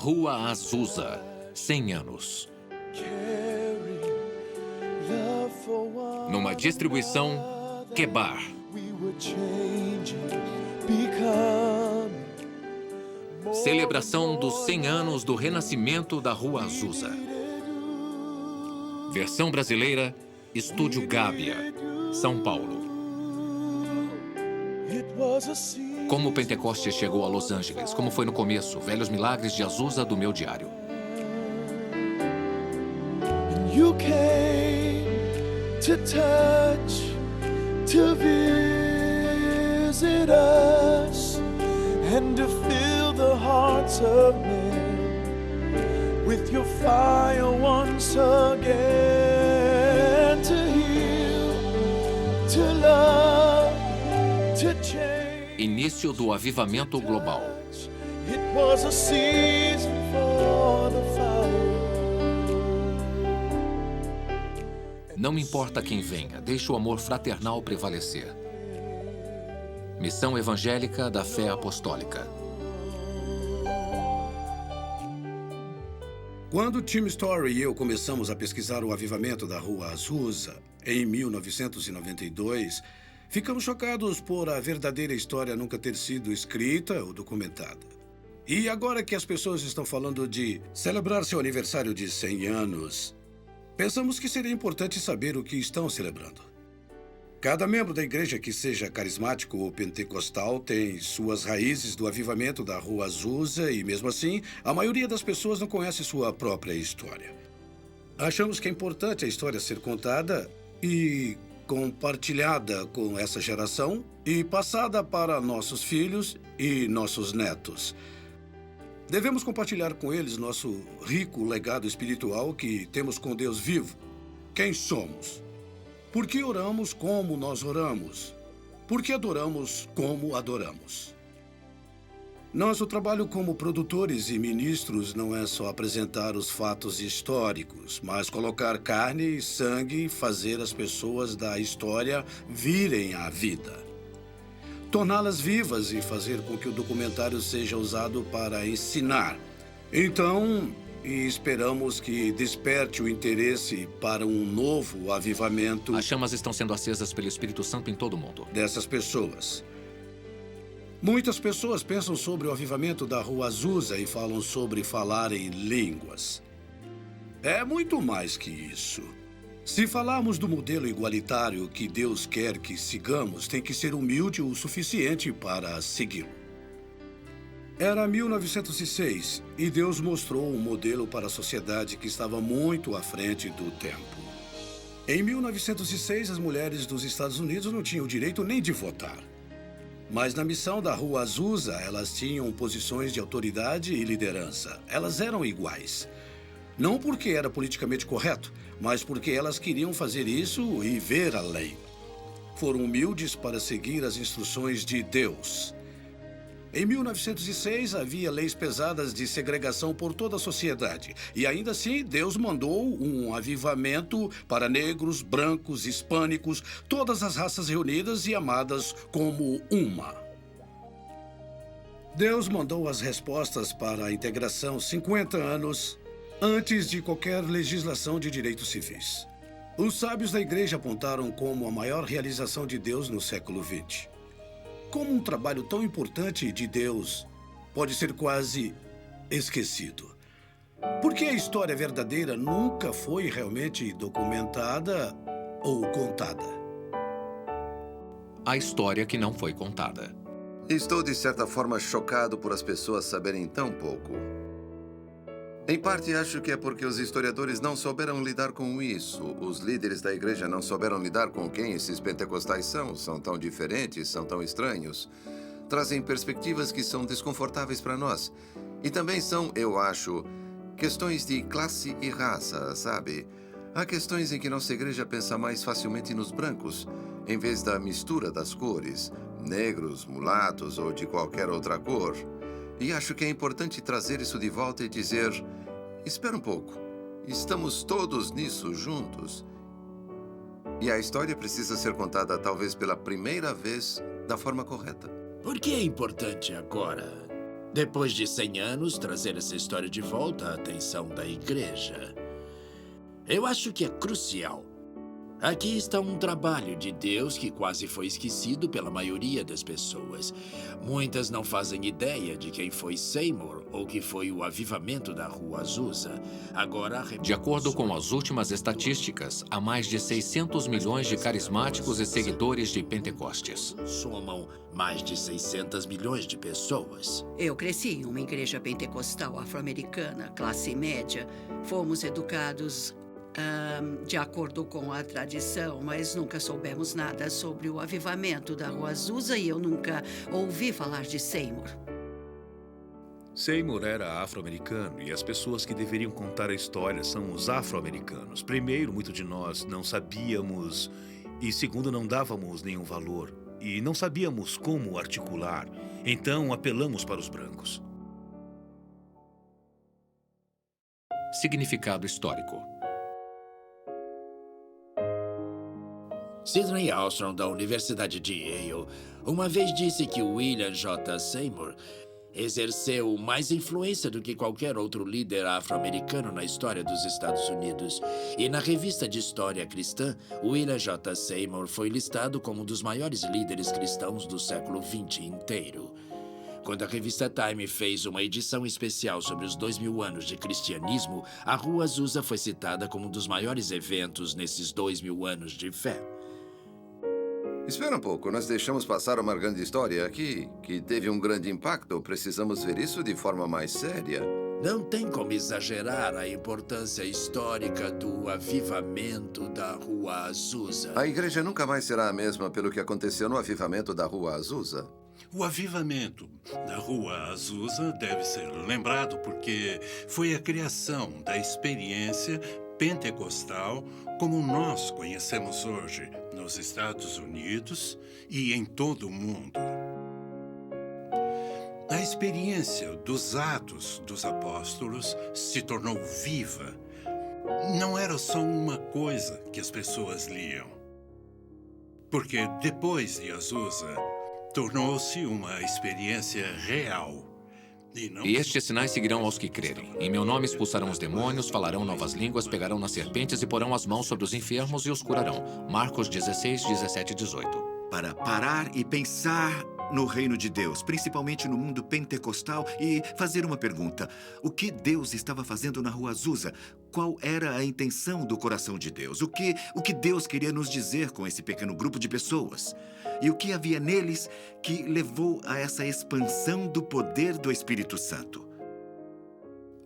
Rua Azusa, 100 anos. Numa distribuição Quebar. Celebração dos 100 anos do renascimento da Rua Azusa. Versão brasileira, Estúdio Gábia, São Paulo. Como o Pentecostes chegou a Los Angeles, como foi no começo, velhos milagres de Azusa do meu diário. You came to touch, to visit us, and to fill the hearts of men with your fire once again, to heal, to love, to change. Início do avivamento global. It was a season for the fire. Não importa quem venha, deixe o amor fraternal prevalecer. Missão Evangélica da Fé Apostólica. Quando Tim Story e eu começamos a pesquisar o avivamento da Rua Azusa, em 1992, ficamos chocados por a verdadeira história nunca ter sido escrita ou documentada. E agora que as pessoas estão falando de celebrar seu aniversário de 100 anos, pensamos que seria importante saber o que estão celebrando. Cada membro da igreja que seja carismático ou pentecostal tem suas raízes do avivamento da Rua Azusa e, mesmo assim, a maioria das pessoas não conhece sua própria história. Achamos que é importante a história ser contada e compartilhada com essa geração e passada para nossos filhos e nossos netos. Devemos compartilhar com eles nosso rico legado espiritual que temos com Deus vivo. Quem somos? Por que oramos como nós oramos? Por que adoramos como adoramos? Nosso trabalho como produtores e ministros não é só apresentar os fatos históricos, mas colocar carne e sangue e fazer as pessoas da história virem à vida. Torná-las vivas e fazer com que o documentário seja usado para ensinar. Então, esperamos que desperte o interesse para um novo avivamento. As chamas estão sendo acesas pelo Espírito Santo em todo o mundo. Dessas pessoas. Muitas pessoas pensam sobre o avivamento da Rua Azusa e falam sobre falar em línguas. É muito mais que isso. Se falarmos do modelo igualitário que Deus quer que sigamos, tem que ser humilde o suficiente para segui-lo. Era 1906 e Deus mostrou um modelo para a sociedade que estava muito à frente do tempo. Em 1906, as mulheres dos Estados Unidos não tinham o direito nem de votar. Mas na missão da Rua Azusa, elas tinham posições de autoridade e liderança. Elas eram iguais. Não porque era politicamente correto, mas porque elas queriam fazer isso e ver a lei. Foram humildes para seguir as instruções de Deus. Em 1906, havia leis pesadas de segregação por toda a sociedade. E ainda assim, Deus mandou um avivamento para negros, brancos, hispânicos, todas as raças reunidas e amadas como uma. Deus mandou as respostas para a integração 50 anos antes de qualquer legislação de direitos civis. Os sábios da igreja apontaram como a maior realização de Deus no século XX. Como um trabalho tão importante de Deus pode ser quase esquecido? Porque a história verdadeira nunca foi realmente documentada ou contada. A história que não foi contada. Estou, de certa forma, chocado por as pessoas saberem tão pouco. Em parte, acho que é porque os historiadores não souberam lidar com isso. Os líderes da igreja não souberam lidar com quem esses pentecostais são. São tão diferentes, são tão estranhos. Trazem perspectivas que são desconfortáveis para nós. E também são, eu acho, questões de classe e raça, sabe? Há questões em que nossa igreja pensa mais facilmente nos brancos, em vez da mistura das cores, negros, mulatos ou de qualquer outra cor. E acho que é importante trazer isso de volta e dizer: espera um pouco, estamos todos nisso juntos. E a história precisa ser contada talvez pela primeira vez da forma correta. Por que é importante agora? Depois de 100 anos, trazer essa história de volta à atenção da igreja. Eu acho que é crucial. Aqui está um trabalho de Deus que quase foi esquecido pela maioria das pessoas. Muitas não fazem ideia de quem foi Seymour ou que foi o avivamento da Rua Azusa. Agora, De acordo com as últimas estatísticas, há mais de 600 milhões de carismáticos e seguidores de Pentecostes. somam mais de 600 milhões de pessoas. Eu cresci em uma igreja pentecostal afro-americana, classe média. Fomos educados de acordo com a tradição, mas nunca soubemos nada sobre o avivamento da Rua Azusa e eu nunca ouvi falar de Seymour. Seymour era afro-americano e as pessoas que deveriam contar a história são os afro-americanos. Primeiro, muito de nós não sabíamos e, segundo, não dávamos nenhum valor e não sabíamos como articular. Então, apelamos para os brancos. Significado histórico. Sidney Ostrom, da Universidade de Yale, uma vez disse que William J. Seymour exerceu mais influência do que qualquer outro líder afro-americano na história dos Estados Unidos. E na revista de História Cristã, William J. Seymour foi listado como um dos maiores líderes cristãos do século XX inteiro. Quando a revista Time fez uma edição especial sobre os 2000 anos de cristianismo, a Rua Azusa foi citada como um dos maiores eventos nesses 2000 anos de fé. Espera um pouco, nós deixamos passar uma grande história aqui, que teve um grande impacto. Precisamos ver isso de forma mais séria. Não tem como exagerar a importância histórica do avivamento da Rua Azusa. A igreja nunca mais será a mesma pelo que aconteceu no avivamento da Rua Azusa. O avivamento da Rua Azusa deve ser lembrado porque foi a criação da experiência pentecostal como nós conhecemos hoje nos Estados Unidos e em todo o mundo. A experiência dos Atos dos Apóstolos se tornou viva. Não era só uma coisa que as pessoas liam. Porque depois de Azusa, tornou-se uma experiência real. E estes sinais seguirão aos que crerem. Em meu nome expulsarão os demônios, falarão novas línguas, pegarão nas serpentes e porão as mãos sobre os enfermos e os curarão. Marcos 16, 17 e 18. Para parar e pensar no reino de Deus, principalmente no mundo pentecostal, e fazer uma pergunta. O que Deus estava fazendo na Rua Azusa? Qual era a intenção do coração de Deus? O que Deus queria nos dizer com esse pequeno grupo de pessoas? E o que havia neles que levou a essa expansão do poder do Espírito Santo?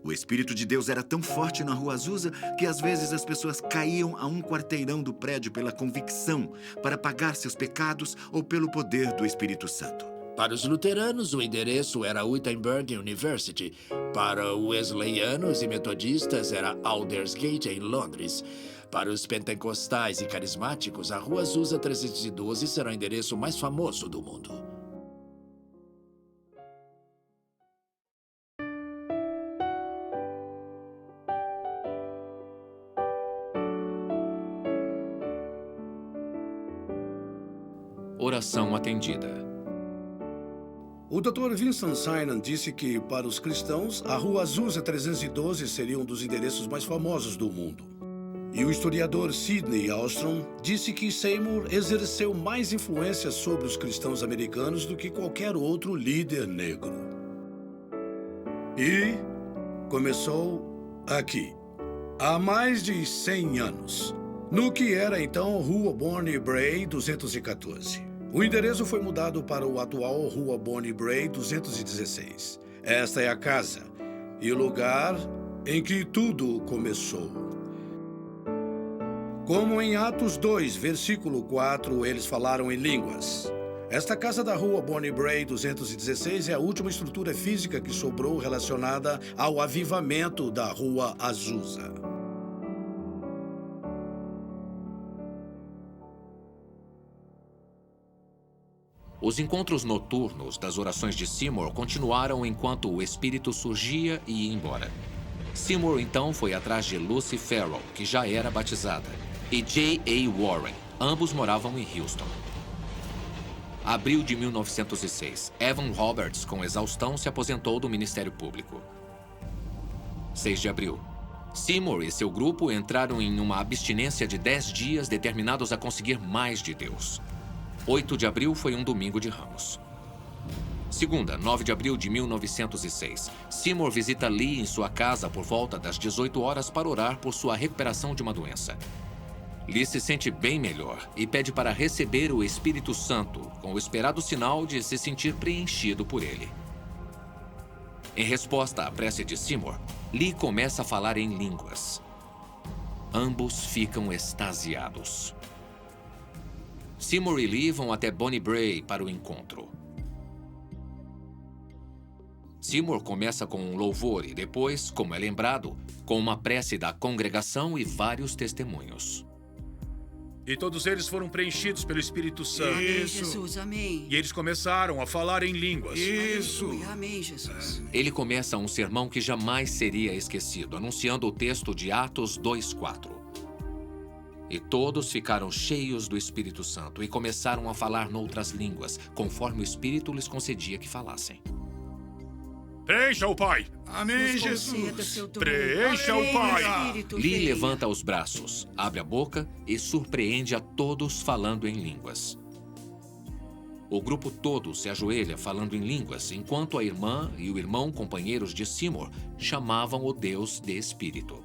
O Espírito de Deus era tão forte na Rua Azusa que às vezes as pessoas caíam a um quarteirão do prédio pela convicção para pagar seus pecados ou pelo poder do Espírito Santo. Para os luteranos, o endereço era Wittenberg University. Para wesleyanos e metodistas, era Aldersgate, em Londres. Para os pentecostais e carismáticos, a Rua Azusa 312 será o endereço mais famoso do mundo. Oração atendida. O Dr. Vincent Synan disse que, para os cristãos, a Rua Azusa 312 seria um dos endereços mais famosos do mundo. E o historiador Sidney Ostrom disse que Seymour exerceu mais influência sobre os cristãos americanos do que qualquer outro líder negro. E começou aqui, há mais de 100 anos, no que era então Rua Bonnie Bray 214. O endereço foi mudado para o atual Rua Bonnie Bray 216. Esta é a casa e o lugar em que tudo começou. Como em Atos 2, versículo 4, eles falaram em línguas. Esta casa da Rua Bonnie Bray 216 é a última estrutura física que sobrou relacionada ao avivamento da Rua Azusa. Os encontros noturnos das orações de Seymour continuaram enquanto o espírito surgia e ia embora. Seymour então foi atrás de Lucy Farrell, que já era batizada, e J.A. Warren. Ambos moravam em Houston. Abril de 1906. Evan Roberts, com exaustão, se aposentou do Ministério Público. 6 de abril. Seymour e seu grupo entraram em uma abstinência de 10 dias determinados a conseguir mais de Deus. 8 de abril foi um domingo de Ramos. Segunda, 9 de abril de 1906. Seymour visita Lee em sua casa por volta das 18 horas para orar por sua recuperação de uma doença. Lee se sente bem melhor e pede para receber o Espírito Santo, com o esperado sinal de se sentir preenchido por ele. Em resposta à prece de Seymour, Lee começa a falar em línguas. Ambos ficam extasiados. Seymour e Lee vão até Bonnie Brae para o encontro. Seymour começa com um louvor e depois, como é lembrado, com uma prece da congregação e vários testemunhos. E todos eles foram preenchidos pelo Espírito Santo. Amém, Jesus, amém. E eles começaram a falar em línguas. Aleluia, amém, Jesus. Ele começa um sermão que jamais seria esquecido, anunciando o texto de Atos 2:4. E todos ficaram cheios do Espírito Santo e começaram a falar noutras línguas, conforme o Espírito lhes concedia que falassem. Preencha o Pai! Amém, Nos conceda seu dom. Preencha o Pai! Espírito, Lee venha. levanta os braços, abre a boca e surpreende a todos falando em línguas. O grupo todo se ajoelha falando em línguas, enquanto a irmã e o irmão, companheiros de Seymour, chamavam o Deus de Espírito.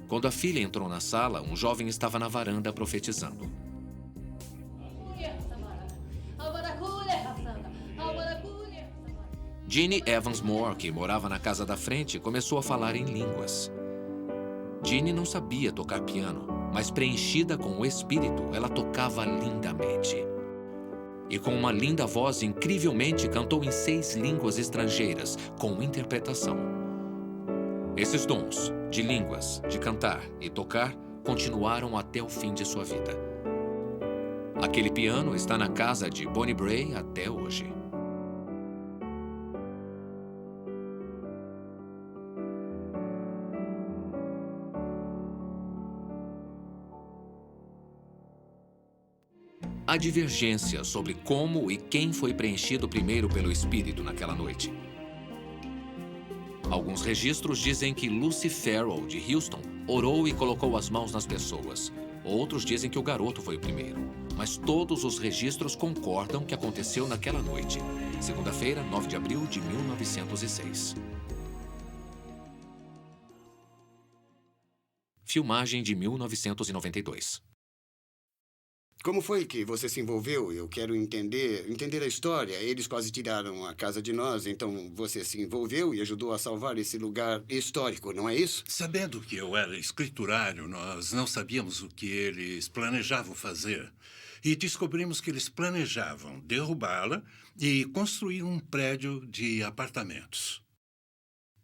Quando a filha entrou na sala, um jovem estava na varanda profetizando. Jeannie Evans Moore, que morava na casa da frente, começou a falar em línguas. Jeannie não sabia tocar piano, mas preenchida com o Espírito, ela tocava lindamente. E com uma linda voz, incrivelmente, cantou em 6 línguas estrangeiras, com interpretação. Esses dons, de línguas, de cantar e tocar, continuaram até o fim de sua vida. Aquele piano está na casa de Bonnie Brae até hoje. Há divergências sobre como e quem foi preenchido primeiro pelo Espírito naquela noite. Alguns registros dizem que Lucy Farrell, de Houston, orou e colocou as mãos nas pessoas. Outros dizem que o garoto foi o primeiro. Mas todos os registros concordam que aconteceu naquela noite. Segunda-feira, 9 de abril de 1906. Filmagem de 1992. Como foi que você se envolveu? Eu quero entender a história. Eles quase tiraram a casa de nós, então você se envolveu e ajudou a salvar esse lugar histórico, não é isso? Sabendo que eu era escriturário, nós não sabíamos o que eles planejavam fazer. E descobrimos que eles planejavam derrubá-la e construir um prédio de apartamentos.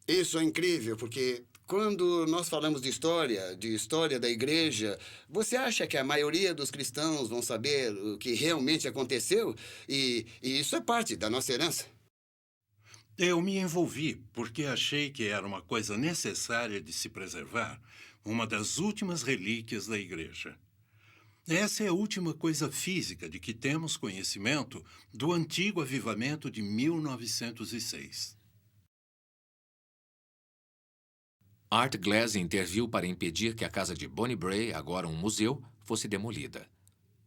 Isso é incrível, porque quando nós falamos de história da igreja, você acha que a maioria dos cristãos vão saber o que realmente aconteceu? E isso é parte da nossa herança. Eu me envolvi porque achei que era uma coisa necessária de se preservar, uma das últimas relíquias da igreja. Essa é a última coisa física de que temos conhecimento do antigo avivamento de 1906. Art Glass interviu para impedir que a casa de Bonnie Brae, agora um museu, fosse demolida.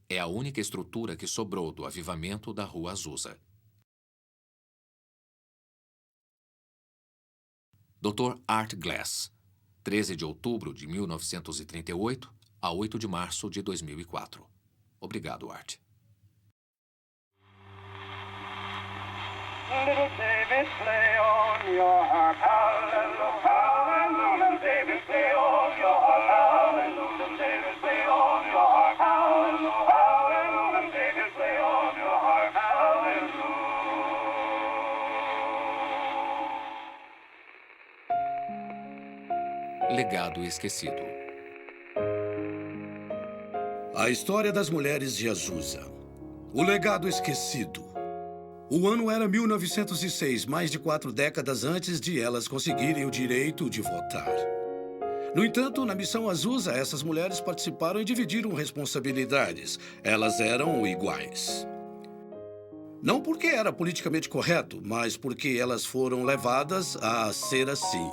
É a única estrutura que sobrou do avivamento da Rua Azusa. Dr. Art Glass, 13 de outubro de 1938 a 8 de março de 2004. Obrigado, Art. Little David, play on your harp, hallelujah, hallelujah. David, play on your harp, hallelujah. David, play on your harp, hallelujah, hallelujah. David, play on your harp, hallelujah. Legado esquecido. A história das mulheres de Azusa. O legado esquecido. O ano era 1906, mais de 4 décadas antes de elas conseguirem o direito de votar. No entanto, na missão Azusa, essas mulheres participaram e dividiram responsabilidades. Elas eram iguais. Não porque era politicamente correto, mas porque elas foram levadas a ser assim.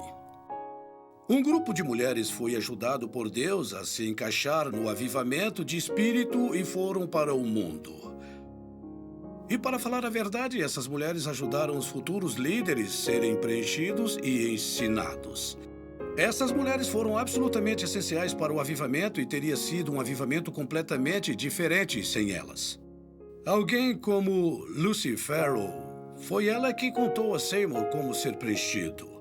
Um grupo de mulheres foi ajudado por Deus a se encaixar no avivamento de espírito e foram para o mundo. E para falar a verdade, essas mulheres ajudaram os futuros líderes a serem preenchidos e ensinados. Essas mulheres foram absolutamente essenciais para o avivamento e teria sido um avivamento completamente diferente sem elas. Alguém como Lucy Farrell, foi ela que contou a Seymour como ser preenchido.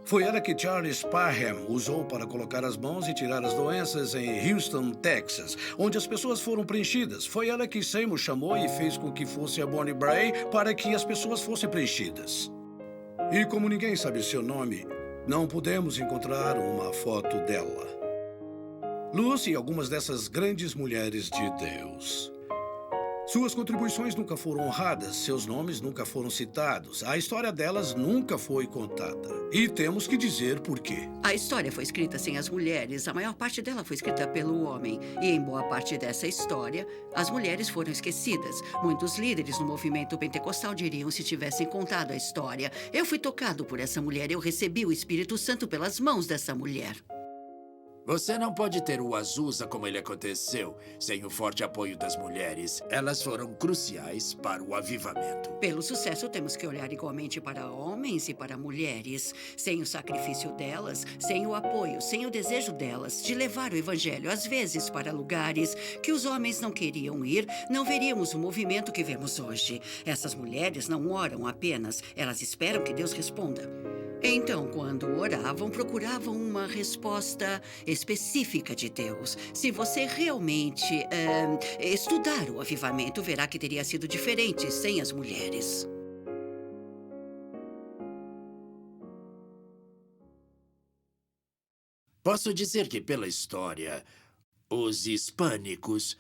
Foi ela que Charles Parham usou para colocar as mãos e tirar as doenças em Houston, Texas, onde as pessoas foram preenchidas. Foi ela que Seymour chamou e fez com que fosse a Bonnie Bray para que as pessoas fossem preenchidas. E como ninguém sabe seu nome, não pudemos encontrar uma foto dela. Lucy e algumas dessas grandes mulheres de Deus. Suas contribuições nunca foram honradas, seus nomes nunca foram citados, a história delas nunca foi contada. E temos que dizer por quê. A história foi escrita sem as mulheres, a maior parte dela foi escrita pelo homem. E em boa parte dessa história, as mulheres foram esquecidas. Muitos líderes no movimento pentecostal diriam se tivessem contado a história. Eu fui tocado por essa mulher, eu recebi o Espírito Santo pelas mãos dessa mulher. Você não pode ter o Azusa como ele aconteceu, sem o forte apoio das mulheres. Elas foram cruciais para o avivamento. Pelo sucesso, temos que olhar igualmente para homens e para mulheres. Sem o sacrifício delas, sem o apoio, sem o desejo delas de levar o evangelho, às vezes, para lugares que os homens não queriam ir, não veríamos o movimento que vemos hoje. Essas mulheres não oram apenas, elas esperam que Deus responda. Então, quando oravam, procuravam uma resposta específica de Deus. Se você realmente estudar o avivamento, verá que teria sido diferente sem as mulheres. Posso dizer que, pela história, os hispânicos,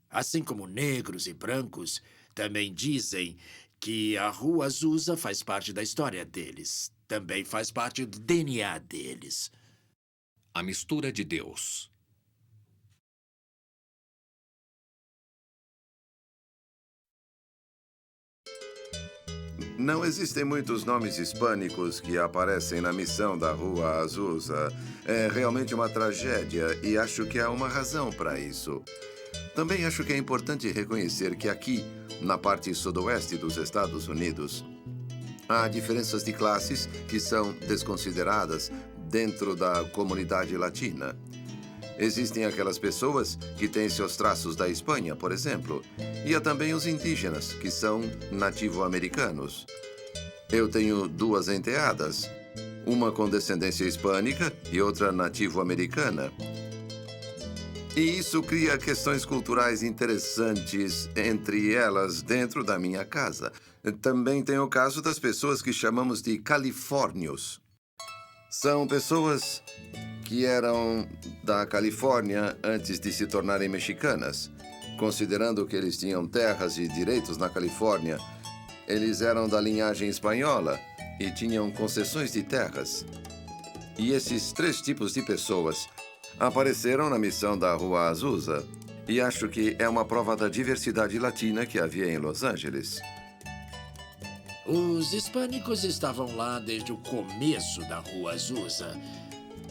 assim como negros e brancos, também dizem que a Rua Azusa faz parte da história deles. Também faz parte do DNA deles. A mistura de Deus. Não existem muitos nomes hispânicos que aparecem na missão da Rua Azusa. É realmente uma tragédia e acho que há uma razão para isso. Também acho que é importante reconhecer que aqui, na parte sudoeste dos Estados Unidos, há diferenças de classes que são desconsideradas dentro da comunidade latina. Existem aquelas pessoas que têm seus traços da Espanha, por exemplo, e há também os indígenas, que são nativo-americanos. Eu tenho duas enteadas, uma com descendência hispânica e outra nativo-americana. E isso cria questões culturais interessantes entre elas dentro da minha casa. Também tem o caso das pessoas que chamamos de califórnios. São pessoas que eram da Califórnia antes de se tornarem mexicanas. Considerando que eles tinham terras e direitos na Califórnia, eles eram da linhagem espanhola e tinham concessões de terras. E esses três tipos de pessoas apareceram na missão da Rua Azusa. E acho que é uma prova da diversidade latina que havia em Los Angeles. Os hispânicos estavam lá desde o começo da Rua Azusa.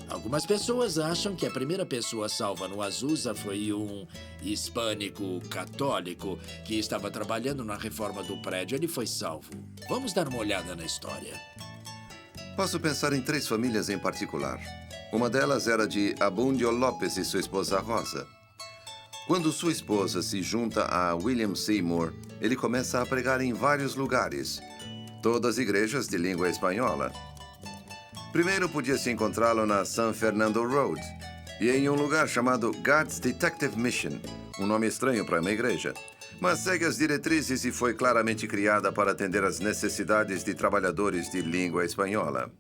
Algumas pessoas acham que a primeira pessoa salva no Azusa foi um hispânico católico que estava trabalhando na reforma do prédio. Ele foi salvo. Vamos dar uma olhada na história. Posso pensar em três famílias em particular. Uma delas era de Abundio Lopes e sua esposa Rosa. Quando sua esposa se junta a William Seymour, ele começa a pregar em vários lugares, todas igrejas de língua espanhola. Primeiro podia-se encontrá-lo na San Fernando Road e em um lugar chamado God's Detective Mission, um nome estranho para uma igreja, mas segue as diretrizes e foi claramente criada para atender às necessidades de trabalhadores de língua espanhola.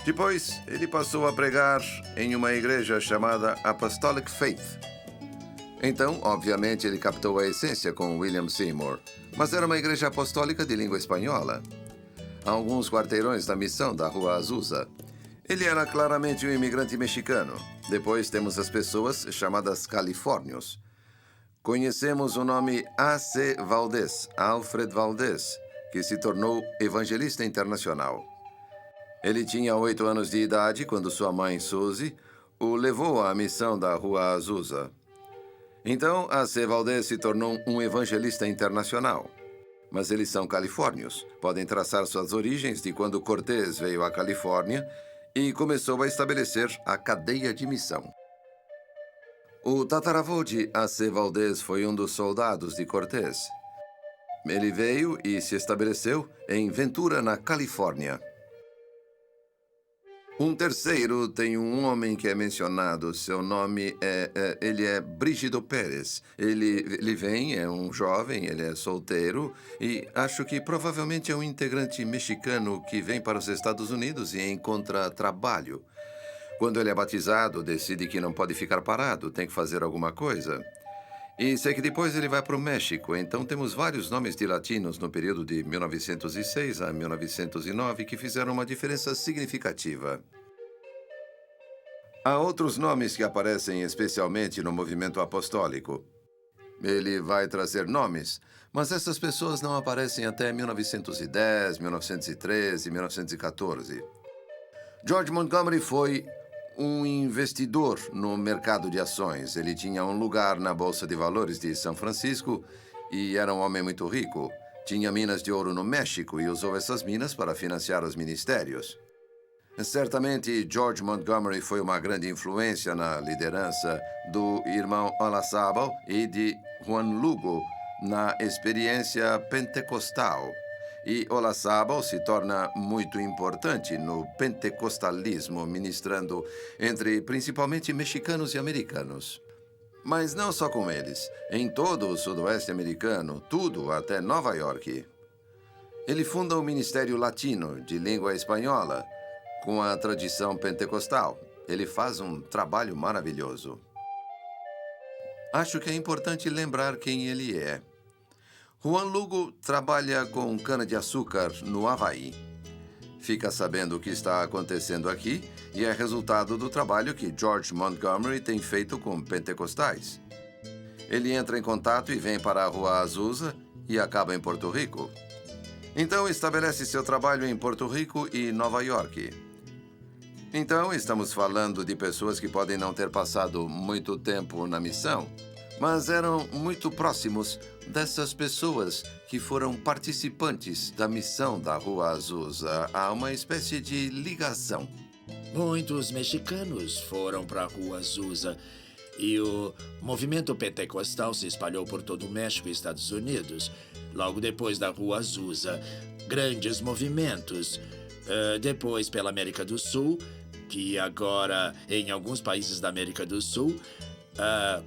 Depois, ele passou a pregar em uma igreja chamada Apostolic Faith. Então, obviamente, ele captou a essência com William Seymour, mas era uma igreja apostólica de língua espanhola. A alguns quarteirões da missão da Rua Azusa, Ele era claramente um imigrante mexicano. Depois temos as pessoas chamadas califórnios. Conhecemos o nome A.C. Valdez, Alfred Valdez, que se tornou evangelista internacional. Ele tinha 8 anos de idade quando sua mãe, Suzy, o levou à missão da Rua Azusa. Então, A.C. Valdez se tornou um evangelista internacional. Mas eles são califórnios. Podem traçar suas origens de quando Cortés veio à Califórnia e começou a estabelecer a cadeia de missão. O tataravô de A.C. Valdez foi um dos soldados de Cortés. Ele veio e se estabeleceu em Ventura, na Califórnia. Um terceiro tem um homem que é mencionado. Seu nome ele é Brígido Pérez. Ele vem, é um jovem, ele é solteiro e acho que provavelmente é um integrante mexicano que vem para os Estados Unidos e encontra trabalho. Quando ele é batizado, decide que não pode ficar parado, tem que fazer alguma coisa. E sei que depois ele vai para o México. Então temos vários nomes de latinos no período de 1906 a 1909 que fizeram uma diferença significativa. Há outros nomes que aparecem especialmente no movimento apostólico. Ele vai trazer nomes, mas essas pessoas não aparecem até 1910, 1913, 1914. George Montgomery foi um investidor no mercado de ações. Ele tinha um lugar na Bolsa de Valores de São Francisco e era um homem muito rico. Tinha minas de ouro no México e usou essas minas para financiar os ministérios. Certamente, George Montgomery foi uma grande influência na liderança do irmão Olazábal e de Juan Lugo na experiência pentecostal. E Olazábal se torna muito importante no pentecostalismo, ministrando entre principalmente mexicanos e americanos. Mas não só com eles. Em todo o sudoeste americano, tudo até Nova York. Ele funda o Ministério Latino de Língua Espanhola, com a tradição pentecostal. Ele faz um trabalho maravilhoso. Acho que é importante lembrar quem ele é. Juan Lugo trabalha com cana-de-açúcar no Havaí. Fica sabendo o que está acontecendo aqui e é resultado do trabalho que George Montgomery tem feito com pentecostais. Ele entra em contato e vem para a Rua Azusa e acaba em Porto Rico. Então estabelece seu trabalho em Porto Rico e Nova York. Então estamos falando de pessoas que podem não ter passado muito tempo na missão, mas eram muito próximos dessas pessoas que foram participantes da missão da Rua Azusa. Há uma espécie de ligação. Muitos mexicanos foram para a Rua Azusa e o movimento pentecostal se espalhou por todo o México e Estados Unidos. Logo depois da Rua Azusa, grandes movimentos. Depois pela América do Sul, que agora em alguns países da América do Sul,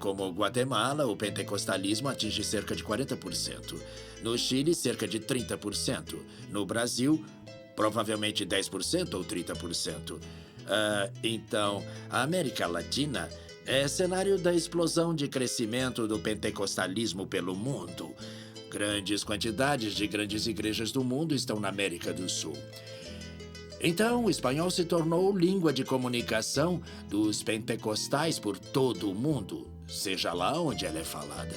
como Guatemala, o pentecostalismo atinge cerca de 40%. No Chile, cerca de 30%. No Brasil, provavelmente 10% ou 30%. Então, a América Latina é cenário da explosão de crescimento do pentecostalismo pelo mundo. Grandes quantidades de grandes igrejas do mundo estão na América do Sul. Então, o espanhol se tornou língua de comunicação dos pentecostais por todo o mundo, seja lá onde ela é falada.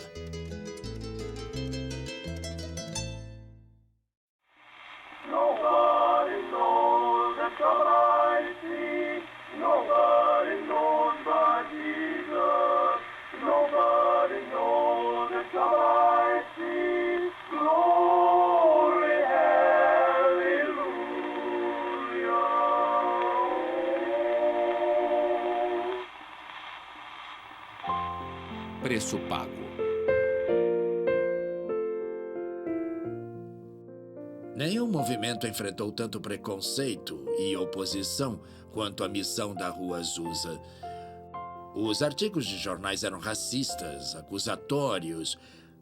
Nobody knows the trouble I see. Nobody knows but Jesus. Nobody knows the trouble I see. Glory, hallelujah. Preço pago. Nenhum movimento enfrentou tanto preconceito e oposição quanto a missão da Rua Azusa. Os artigos de jornais eram racistas, acusatórios.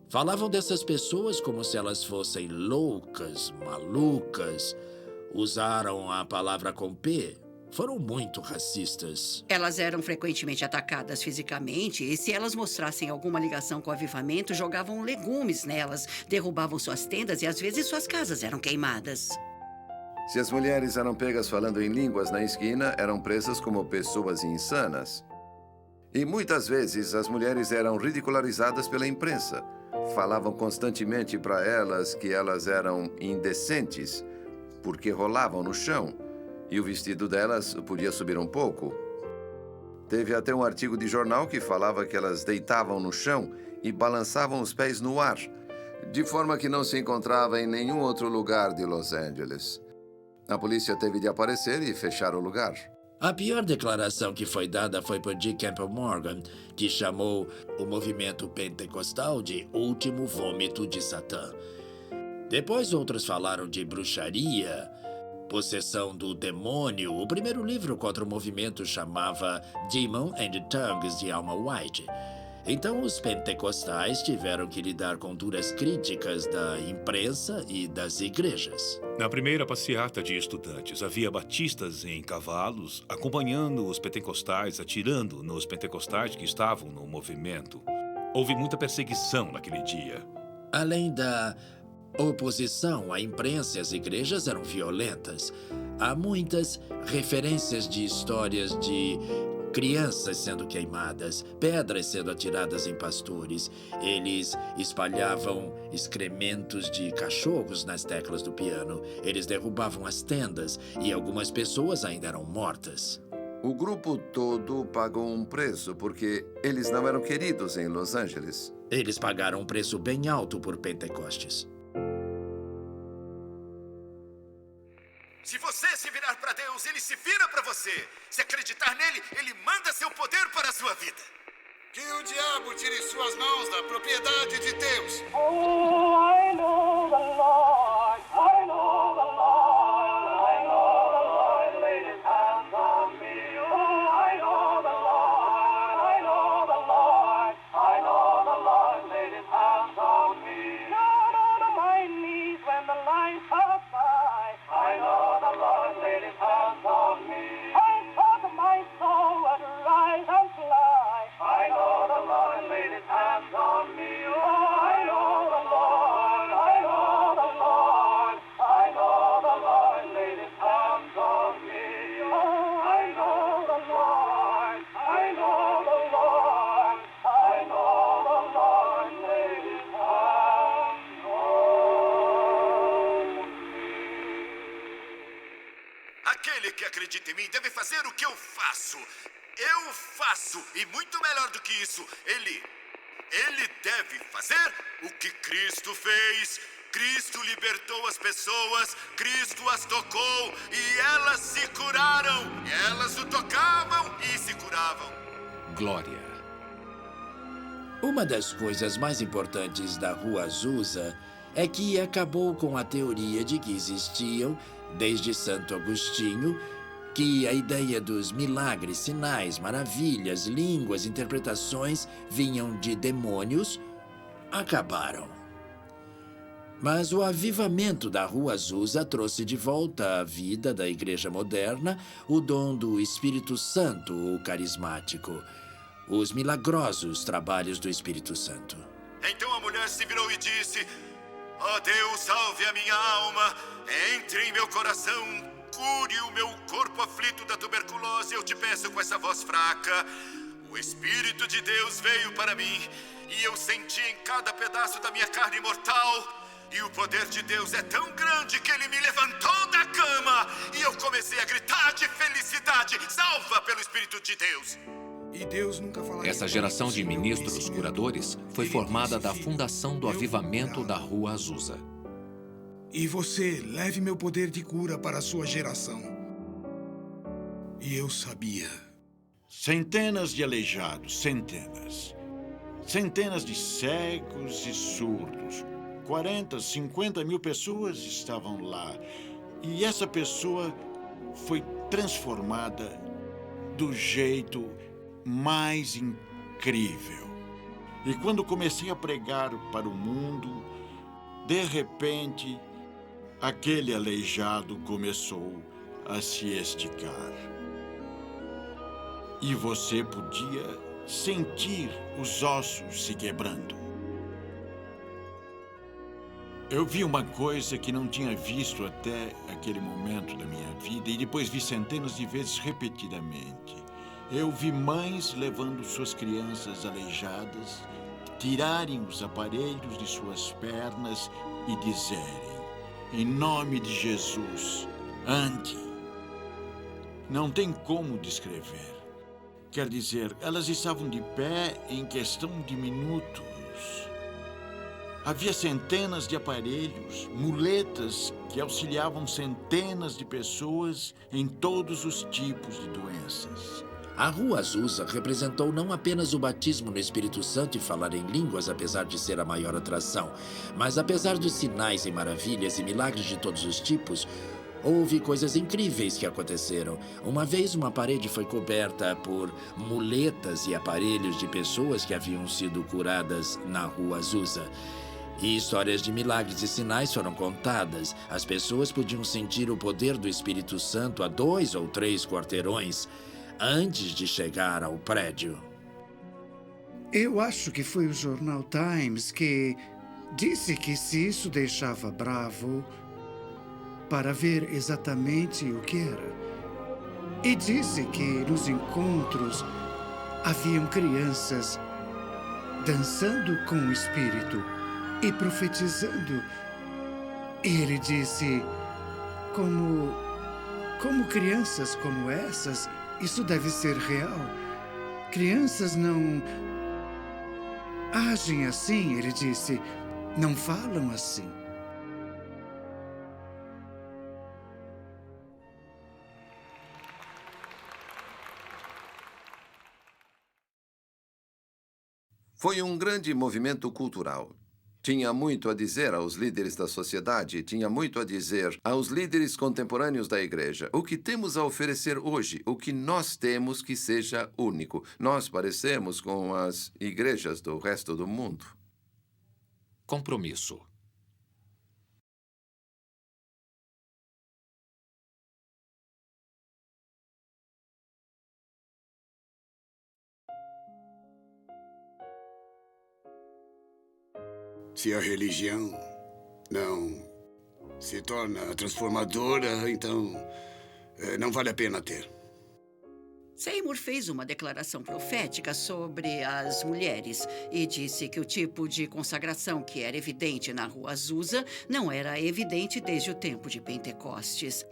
Falavam dessas pessoas como se elas fossem loucas, malucas. Usaram a palavra com P. Foram muito racistas. Elas eram frequentemente atacadas fisicamente e, se elas mostrassem alguma ligação com o avivamento, jogavam legumes nelas, derrubavam suas tendas e, às vezes, suas casas eram queimadas. Se as mulheres eram pegas falando em línguas na esquina, eram presas como pessoas insanas. E muitas vezes as mulheres eram ridicularizadas pela imprensa. Falavam constantemente para elas que elas eram indecentes, porque rolavam no chão, e o vestido delas podia subir um pouco. Teve até um artigo de jornal que falava que elas deitavam no chão e balançavam os pés no ar, de forma que não se encontrava em nenhum outro lugar de Los Angeles. A polícia teve de aparecer e fechar o lugar. A pior declaração que foi dada foi por G. Campbell Morgan, que chamou o movimento pentecostal de último vômito de Satã. Depois outros falaram de bruxaria, possessão do demônio. O primeiro livro contra o movimento chamava Demon and Tongues, de Alma White. Então os pentecostais tiveram que lidar com duras críticas da imprensa e das igrejas. Na primeira passeata de estudantes, havia batistas em cavalos, acompanhando os pentecostais, atirando nos pentecostais que estavam no movimento. Houve muita perseguição naquele dia. Além da oposição, a imprensa e as igrejas eram violentas. Há muitas referências de histórias de crianças sendo queimadas, pedras sendo atiradas em pastores. Eles espalhavam excrementos de cachorros nas teclas do piano. Eles derrubavam as tendas e algumas pessoas ainda eram mortas. O grupo todo pagou um preço porque eles não eram queridos em Los Angeles. Eles pagaram um preço bem alto por Pentecostes. Se você se virar para Deus, Ele se vira para você. Se acreditar nele, Ele manda seu poder para a sua vida. Que o diabo tire suas mãos da propriedade de Deus. Oh, I know the Lord. I know the Lord. I know the Lord laid his hands on me. Oh, I know the Lord. I know the Lord. I know the Lord laid his hands on me. Down on my knees when the line passed by. I know the Lord laid his hands on me. I thought my soul would rise and fly. I know the Lord laid his hands on me. Oh, I know the Lord. I know the Lord. I know the Lord laid his hands on me. Oh, I know the Lord. I know the Lord. I know the Lord laid his hands on me. Aquele que acredita em mim deve fazer o que eu faço. Eu faço, e muito melhor do que isso, ele deve fazer o que Cristo fez. Cristo libertou as pessoas, Cristo as tocou e elas se curaram. Elas o tocavam e se curavam. Glória. Uma das coisas mais importantes da Rua Azusa é que acabou com a teoria de que existiam, desde Santo Agostinho, que a ideia dos milagres, sinais, maravilhas, línguas, interpretações vinham de demônios, acabaram. Mas o avivamento da Rua Azusa trouxe de volta à vida da igreja moderna o dom do Espírito Santo, o carismático, os milagrosos trabalhos do Espírito Santo. Então a mulher se virou e disse: ó Deus, salve a minha alma, entre em meu coração, cure o meu corpo aflito da tuberculose, eu te peço com essa voz fraca. O Espírito de Deus veio para mim e eu senti em cada pedaço da minha carne mortal. E o poder de Deus é tão grande que ele me levantou da cama e eu comecei a gritar de felicidade, salva pelo Espírito de Deus. E Deus nunca falaria. Essa geração de ministros curadores foi formada da fundação do avivamento da Rua Azusa. E você leve meu poder de cura para a sua geração. E eu sabia. Centenas de aleijados, centenas. Centenas de cegos e surdos. 40, 50 mil pessoas estavam lá. E essa pessoa foi transformada do jeito mais incrível. E quando comecei a pregar para o mundo, de repente, aquele aleijado começou a se esticar. E você podia sentir os ossos se quebrando. Eu vi uma coisa que não tinha visto até aquele momento da minha vida e depois vi centenas de vezes repetidamente. Eu vi mães levando suas crianças aleijadas, tirarem os aparelhos de suas pernas e dizerem: em nome de Jesus, ande. Não tem como descrever. Quer dizer, elas estavam de pé em questão de minutos. Havia centenas de aparelhos, muletas que auxiliavam centenas de pessoas em todos os tipos de doenças. A Rua Azusa representou não apenas o batismo no Espírito Santo e falar em línguas, apesar de ser a maior atração, mas apesar dos sinais e maravilhas e milagres de todos os tipos, houve coisas incríveis que aconteceram. Uma vez uma parede foi coberta por muletas e aparelhos de pessoas que haviam sido curadas na Rua Azusa. E histórias de milagres e sinais foram contadas. As pessoas podiam sentir o poder do Espírito Santo a 2 ou 3 quarteirões antes de chegar ao prédio. Eu acho que foi o jornal Times que disse que se isso deixava bravo para ver exatamente o que era. E disse que nos encontros haviam crianças dançando com o Espírito e profetizando. E ele disse, como crianças como essas, isso deve ser real. Crianças não agem assim, ele disse, não falam assim. Foi um grande movimento cultural. Tinha muito a dizer aos líderes da sociedade, tinha muito a dizer aos líderes contemporâneos da igreja. O que temos a oferecer hoje, o que nós temos que seja único. Nós parecemos com as igrejas do resto do mundo. Compromisso. Se a religião não se torna transformadora, então não vale a pena ter. Seymour fez uma declaração profética sobre as mulheres e disse que o tipo de consagração que era evidente na Rua Azusa não era evidente desde o tempo de Pentecostes.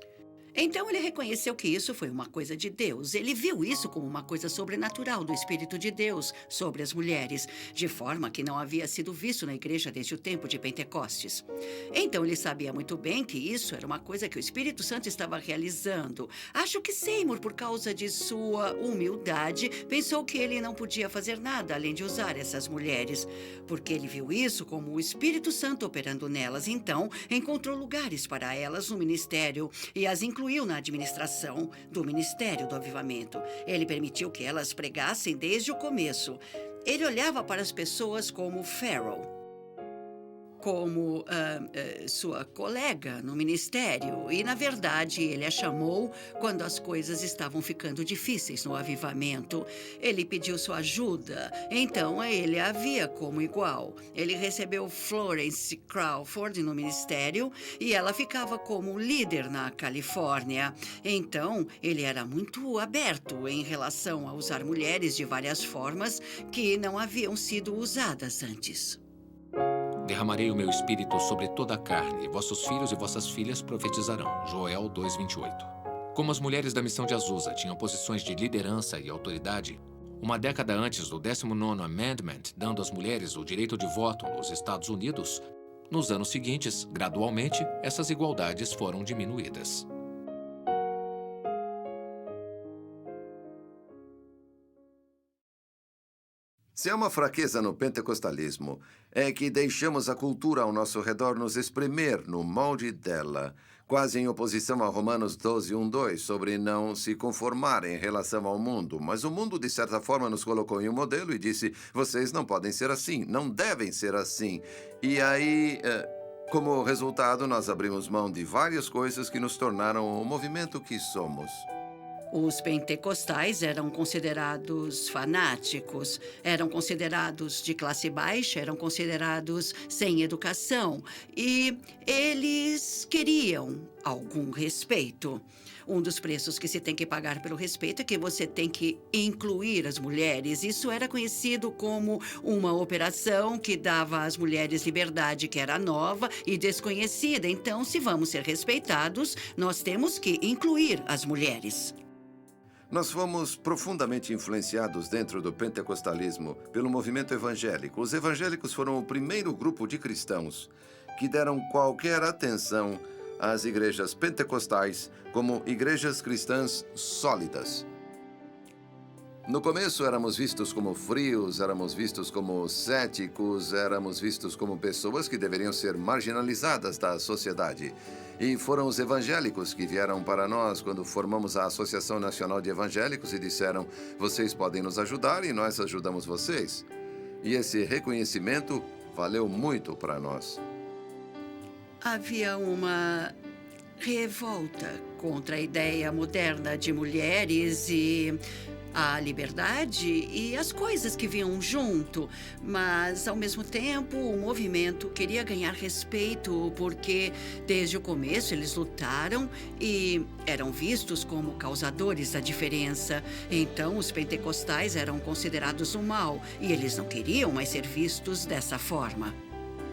Então ele reconheceu que isso foi uma coisa de Deus. Ele viu isso como uma coisa sobrenatural do Espírito de Deus sobre as mulheres, de forma que não havia sido visto na igreja desde o tempo de Pentecostes. Então ele sabia muito bem que isso era uma coisa que o Espírito Santo estava realizando. Acho que Seymour, por causa de sua humildade, pensou que ele não podia fazer nada além de usar essas mulheres, porque ele viu isso como o Espírito Santo operando nelas. Então encontrou lugares para elas no ministério e as incluiu na administração do Ministério do Avivamento. Ele permitiu que elas pregassem desde o começo. Ele olhava para as pessoas como Farrell, como sua colega no ministério. E, na verdade, ele a chamou quando as coisas estavam ficando difíceis no avivamento. Ele pediu sua ajuda, então ele a via como igual. Ele recebeu Florence Crawford no ministério e ela ficava como líder na Califórnia. Então, ele era muito aberto em relação a usar mulheres de várias formas que não haviam sido usadas antes. Derramarei o meu espírito sobre toda a carne, e vossos filhos e vossas filhas profetizarão. Joel 2:28. Como as mulheres da missão de Azusa tinham posições de liderança e autoridade, uma década antes do 19º Amendment, dando às mulheres o direito de voto nos Estados Unidos, nos anos seguintes, gradualmente, essas igualdades foram diminuídas. Se há uma fraqueza no pentecostalismo, é que deixamos a cultura ao nosso redor nos espremer no molde dela, quase em oposição a Romanos 12:1-2, sobre não se conformar em relação ao mundo. Mas o mundo, de certa forma, nos colocou em um modelo e disse, vocês não podem ser assim, não devem ser assim. E aí, como resultado, nós abrimos mão de várias coisas que nos tornaram o movimento que somos. Os pentecostais eram considerados fanáticos, eram considerados de classe baixa, eram considerados sem educação e eles queriam algum respeito. Um dos preços que se tem que pagar pelo respeito é que você tem que incluir as mulheres. Isso era conhecido como uma operação que dava às mulheres liberdade, que era nova e desconhecida. Então, se vamos ser respeitados, nós temos que incluir as mulheres. Nós fomos profundamente influenciados dentro do pentecostalismo pelo movimento evangélico. Os evangélicos foram o primeiro grupo de cristãos que deram qualquer atenção às igrejas pentecostais como igrejas cristãs sólidas. No começo éramos vistos como frios, éramos vistos como céticos, éramos vistos como pessoas que deveriam ser marginalizadas da sociedade. E foram os evangélicos que vieram para nós quando formamos a Associação Nacional de Evangélicos e disseram: vocês podem nos ajudar e nós ajudamos vocês. E esse reconhecimento valeu muito para nós. Havia uma revolta contra a ideia moderna de mulheres e a liberdade e as coisas que vinham junto. Mas, ao mesmo tempo, o movimento queria ganhar respeito porque, desde o começo, eles lutaram e eram vistos como causadores da diferença. Então, os pentecostais eram considerados o mal e eles não queriam mais ser vistos dessa forma.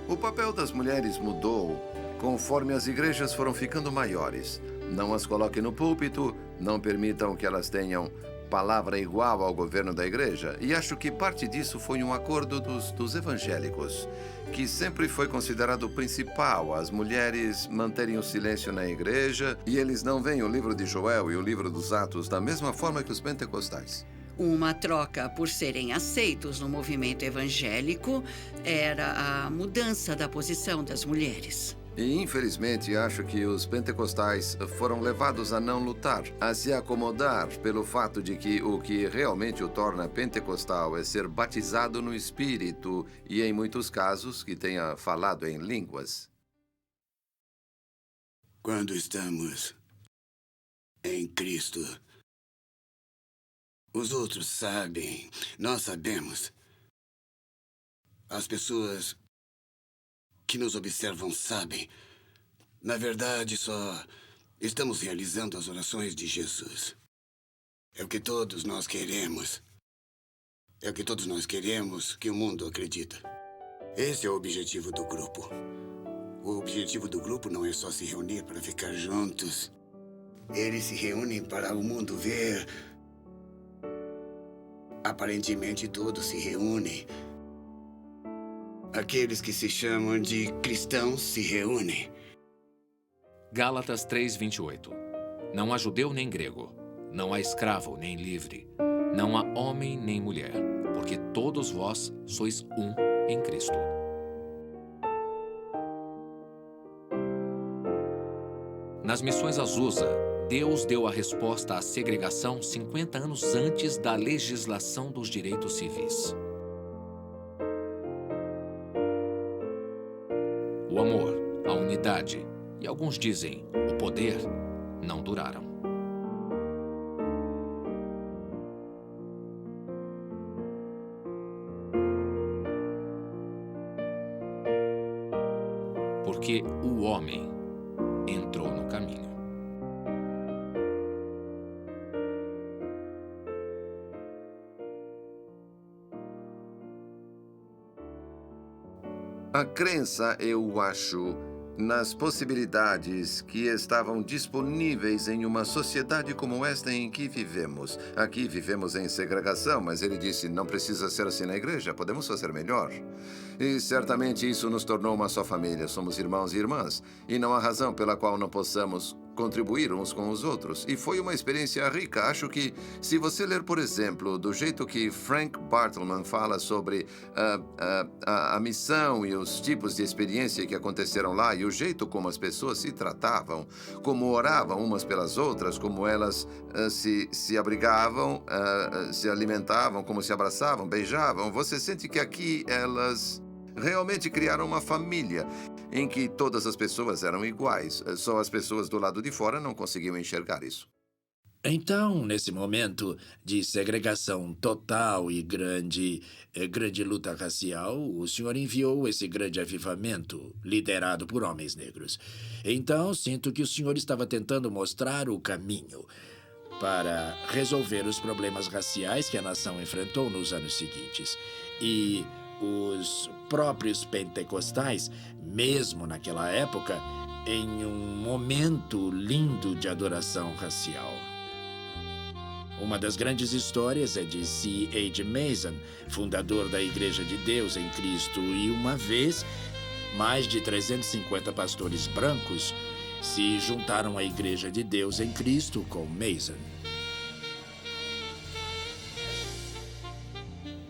O papel das mulheres mudou conforme as igrejas foram ficando maiores. Não as coloquem no púlpito, não permitam que elas tenham palavra igual ao governo da igreja. E acho que parte disso foi um acordo dos evangélicos, que sempre foi considerado o principal, as mulheres manterem o silêncio na igreja, e eles não veem o livro de Joel e o livro dos Atos da mesma forma que os pentecostais. Uma troca por serem aceitos no movimento evangélico era a mudança da posição das mulheres. E, infelizmente, acho que os pentecostais foram levados a não lutar, a se acomodar pelo fato de que o que realmente o torna pentecostal é ser batizado no Espírito e, em muitos casos, que tenha falado em línguas. Quando estamos em Cristo, os outros sabem, nós sabemos. As pessoas que nos observam sabem. Na verdade, só estamos realizando as orações de Jesus. É o que todos nós queremos. É o que todos nós queremos que o mundo acredita. Esse é o objetivo do grupo. O objetivo do grupo não é só se reunir para ficar juntos. Eles se reúnem para o mundo ver. Aparentemente, todos se reúnem. Aqueles que se chamam de cristãos se reúnem. Gálatas 3:28. Não há judeu nem grego, não há escravo nem livre, não há homem nem mulher, porque todos vós sois um em Cristo. Nas missões Azusa, Deus deu a resposta à segregação 50 anos antes da legislação dos direitos civis. O amor, a unidade e, alguns dizem, o poder não duraram. Porque o homem entrou no caminho. A crença, eu acho, nas possibilidades que estavam disponíveis em uma sociedade como esta em que vivemos. Aqui vivemos em segregação, mas ele disse, não precisa ser assim na igreja, podemos fazer melhor. E certamente isso nos tornou uma só família, somos irmãos e irmãs, e não há razão pela qual não possamos contribuir uns com os outros. E foi uma experiência rica. Acho que, se você ler, por exemplo, do jeito que Frank Bartleman fala sobre a missão e os tipos de experiência que aconteceram lá e o jeito como as pessoas se tratavam, como oravam umas pelas outras, como elas se abrigavam, se alimentavam, como se abraçavam, beijavam, você sente que aqui elas realmente criaram uma família em que todas as pessoas eram iguais. Só as pessoas do lado de fora não conseguiam enxergar isso. Então, nesse momento de segregação total e grande luta racial, o senhor enviou esse grande avivamento, liderado por homens negros. Então, sinto que o senhor estava tentando mostrar o caminho para resolver os problemas raciais que a nação enfrentou nos anos seguintes. E os próprios pentecostais, mesmo naquela época, em um momento lindo de adoração racial. Uma das grandes histórias é de C.H. Mason, fundador da Igreja de Deus em Cristo, e uma vez, mais de 350 pastores brancos se juntaram à Igreja de Deus em Cristo com Mason.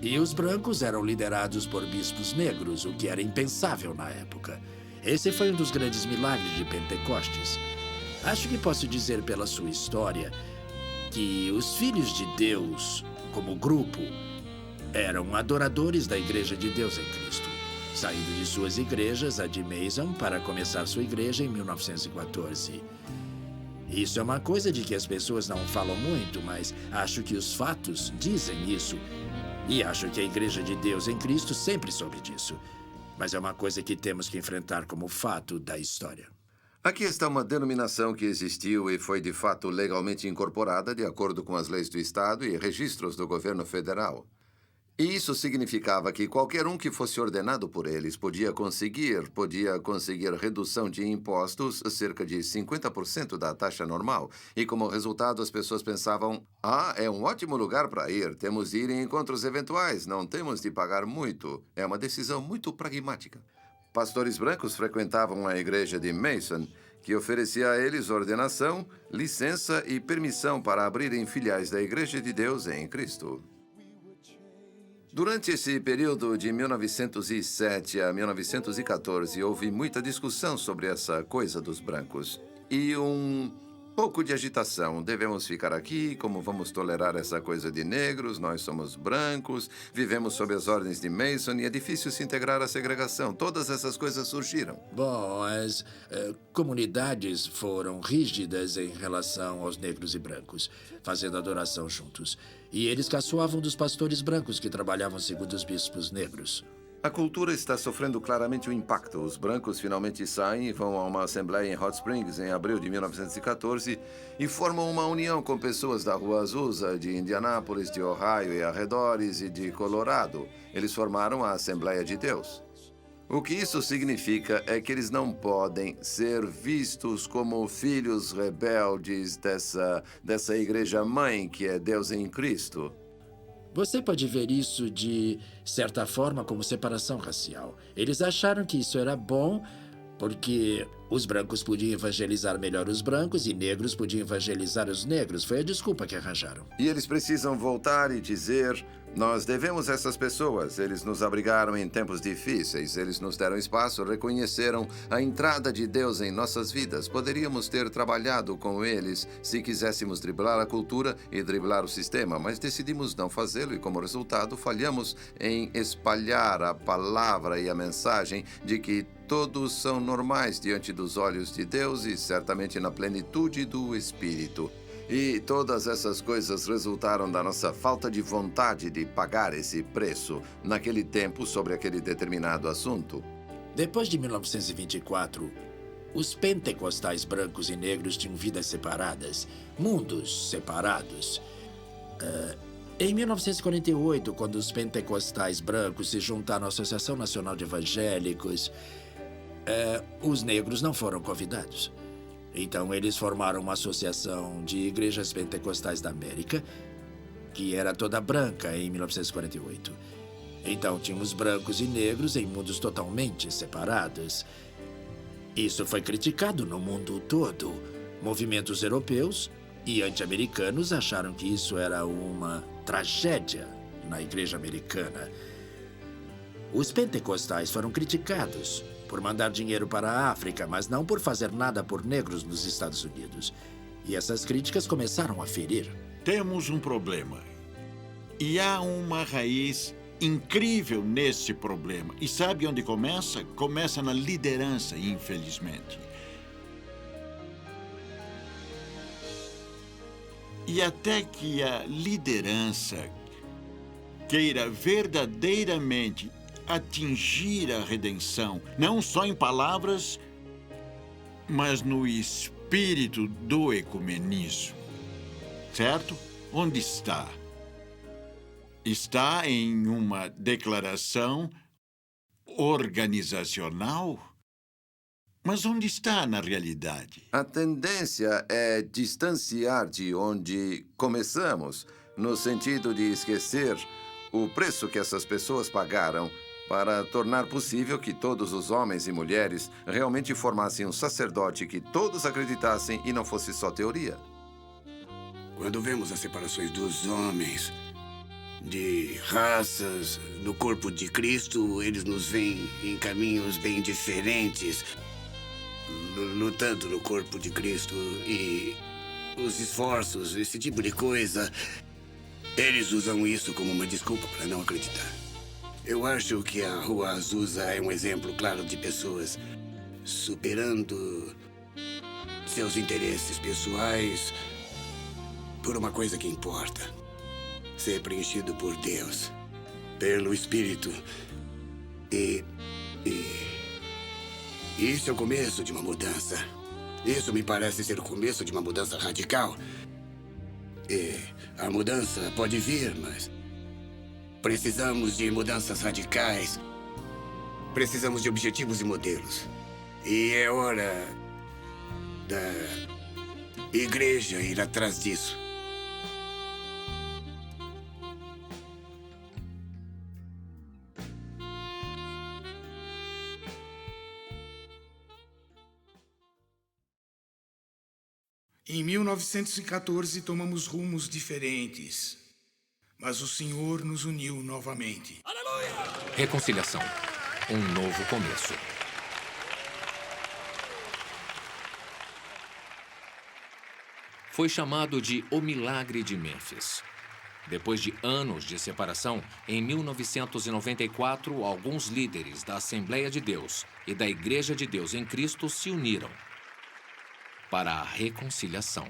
E os brancos eram liderados por bispos negros, o que era impensável na época. Esse foi um dos grandes milagres de Pentecostes. Acho que posso dizer pela sua história que os filhos de Deus, como grupo, eram adoradores da Igreja de Deus em Cristo, saindo de suas igrejas, a de Mason, para começar sua igreja em 1914. Isso é uma coisa de que as pessoas não falam muito, mas acho que os fatos dizem isso. E acho que a Igreja de Deus em Cristo sempre soube disso. Mas é uma coisa que temos que enfrentar como fato da história. Aqui está uma denominação que existiu e foi de fato legalmente incorporada de acordo com as leis do Estado e registros do governo federal. E isso significava que qualquer um que fosse ordenado por eles podia conseguir redução de impostos, cerca de 50% da taxa normal. E como resultado, as pessoas pensavam, é um ótimo lugar para ir, temos de ir em encontros eventuais, não temos de pagar muito. É uma decisão muito pragmática. Pastores brancos frequentavam a igreja de Mason, que oferecia a eles ordenação, licença e permissão para abrirem filiais da Igreja de Deus em Cristo. Durante esse período de 1907 a 1914, houve muita discussão sobre essa coisa dos brancos. E pouco de agitação. Devemos ficar aqui? Como vamos tolerar essa coisa de negros? Nós somos brancos, vivemos sob as ordens de Mason e é difícil se integrar à segregação. Todas essas coisas surgiram. Bom, as comunidades foram rígidas em relação aos negros e brancos, fazendo adoração juntos. E eles caçoavam dos pastores brancos que trabalhavam segundo os bispos negros. A cultura está sofrendo claramente um impacto. Os brancos finalmente saem e vão a uma assembleia em Hot Springs em abril de 1914 e formam uma união com pessoas da Rua Azusa, de Indianápolis, de Ohio e arredores e de Colorado. Eles formaram a Assembleia de Deus. O que isso significa é que eles não podem ser vistos como filhos rebeldes dessa igreja-mãe que é Deus em Cristo. Você pode ver isso de certa forma como separação racial. Eles acharam que isso era bom porque os brancos podiam evangelizar melhor os brancos e negros podiam evangelizar os negros. Foi a desculpa que arranjaram. E eles precisam voltar e dizer, nós devemos essas pessoas. Eles nos abrigaram em tempos difíceis. Eles nos deram espaço, reconheceram a entrada de Deus em nossas vidas. Poderíamos ter trabalhado com eles se quiséssemos driblar a cultura e driblar o sistema, mas decidimos não fazê-lo e, como resultado, falhamos em espalhar a palavra e a mensagem de que todos são normais diante dos olhos de Deus e certamente na plenitude do Espírito. E todas essas coisas resultaram da nossa falta de vontade de pagar esse preço naquele tempo sobre aquele determinado assunto. Depois de 1924, os pentecostais brancos e negros tinham vidas separadas, mundos separados. Em 1948, quando os pentecostais brancos se juntaram à Associação Nacional de Evangélicos, os negros não foram convidados. Então, eles formaram uma associação de igrejas pentecostais da América, que era toda branca em 1948. Então, tínhamos brancos e negros em mundos totalmente separados. Isso foi criticado no mundo todo. Movimentos europeus e anti-americanos acharam que isso era uma tragédia na igreja americana. Os pentecostais foram criticados por mandar dinheiro para a África, mas não por fazer nada por negros nos Estados Unidos. E essas críticas começaram a ferir. Temos um problema. E há uma raiz incrível nesse problema. E sabe onde começa? Começa na liderança, infelizmente. E até que a liderança queira verdadeiramente atingir a redenção, não só em palavras, mas no espírito do ecumenismo. Certo? Onde está? Está em uma declaração organizacional? Mas onde está na realidade? A tendência é distanciar de onde começamos, no sentido de esquecer o preço que essas pessoas pagaram para tornar possível que todos os homens e mulheres realmente formassem um sacerdote que todos acreditassem e não fosse só teoria. Quando vemos as separações dos homens, de raças, do corpo de Cristo, eles nos veem em caminhos bem diferentes, lutando no corpo de Cristo, e os esforços, esse tipo de coisa, eles usam isso como uma desculpa para não acreditar. Eu acho que a Rua Azusa é um exemplo claro de pessoas superando seus interesses pessoais por uma coisa que importa: ser preenchido por Deus, pelo Espírito. E isso é o começo de uma mudança. Isso me parece ser o começo de uma mudança radical. E a mudança pode vir, mas precisamos de mudanças radicais. Precisamos de objetivos e modelos. E é hora da igreja ir atrás disso. Em 1914, tomamos rumos diferentes, mas o Senhor nos uniu novamente. Reconciliação. Um novo começo. Foi chamado de O Milagre de Mênfis. Depois de anos de separação, em 1994, alguns líderes da Assembleia de Deus e da Igreja de Deus em Cristo se uniram para a reconciliação.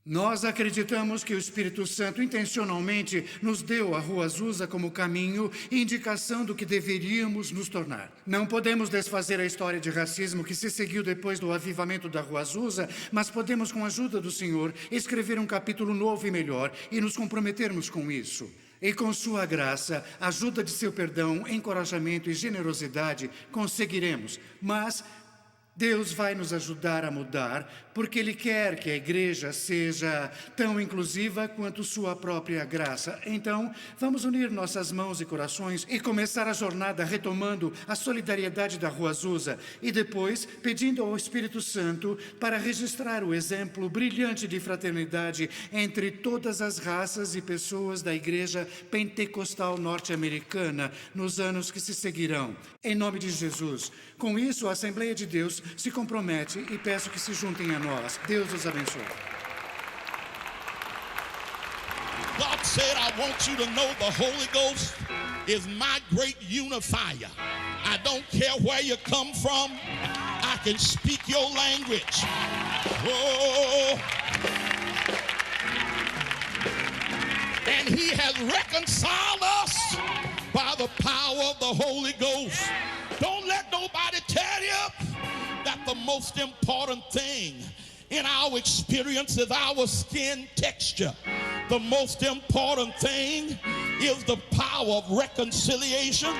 Nós acreditamos que o Espírito Santo intencionalmente nos deu a Rua Azusa como caminho e indicação do que deveríamos nos tornar. Não podemos desfazer a história de racismo que se seguiu depois do avivamento da Rua Azusa, mas podemos, com a ajuda do Senhor, escrever um capítulo novo e melhor e nos comprometermos com isso. E com sua graça, ajuda de seu perdão, encorajamento e generosidade, conseguiremos. Mas Deus vai nos ajudar a mudar, porque Ele quer que a igreja seja tão inclusiva quanto sua própria graça. Então, vamos unir nossas mãos e corações e começar a jornada retomando a solidariedade da Rua Azusa e depois pedindo ao Espírito Santo para registrar o exemplo brilhante de fraternidade entre todas as raças e pessoas da Igreja Pentecostal Norte-Americana nos anos que se seguirão. Em nome de Jesus. Com isso, a Assembleia de Deus se compromete e peço que se juntem a nós. Deus os abençoe. God said, I want you to know the Holy Ghost is my great unifier. I don't care where you come from. I can speak your language. Oh. And He has reconciled us by the power of the Holy Ghost. Don't let nobody tell you that the most important thing in our experience is our skin texture. The most important thing is the power of reconciliation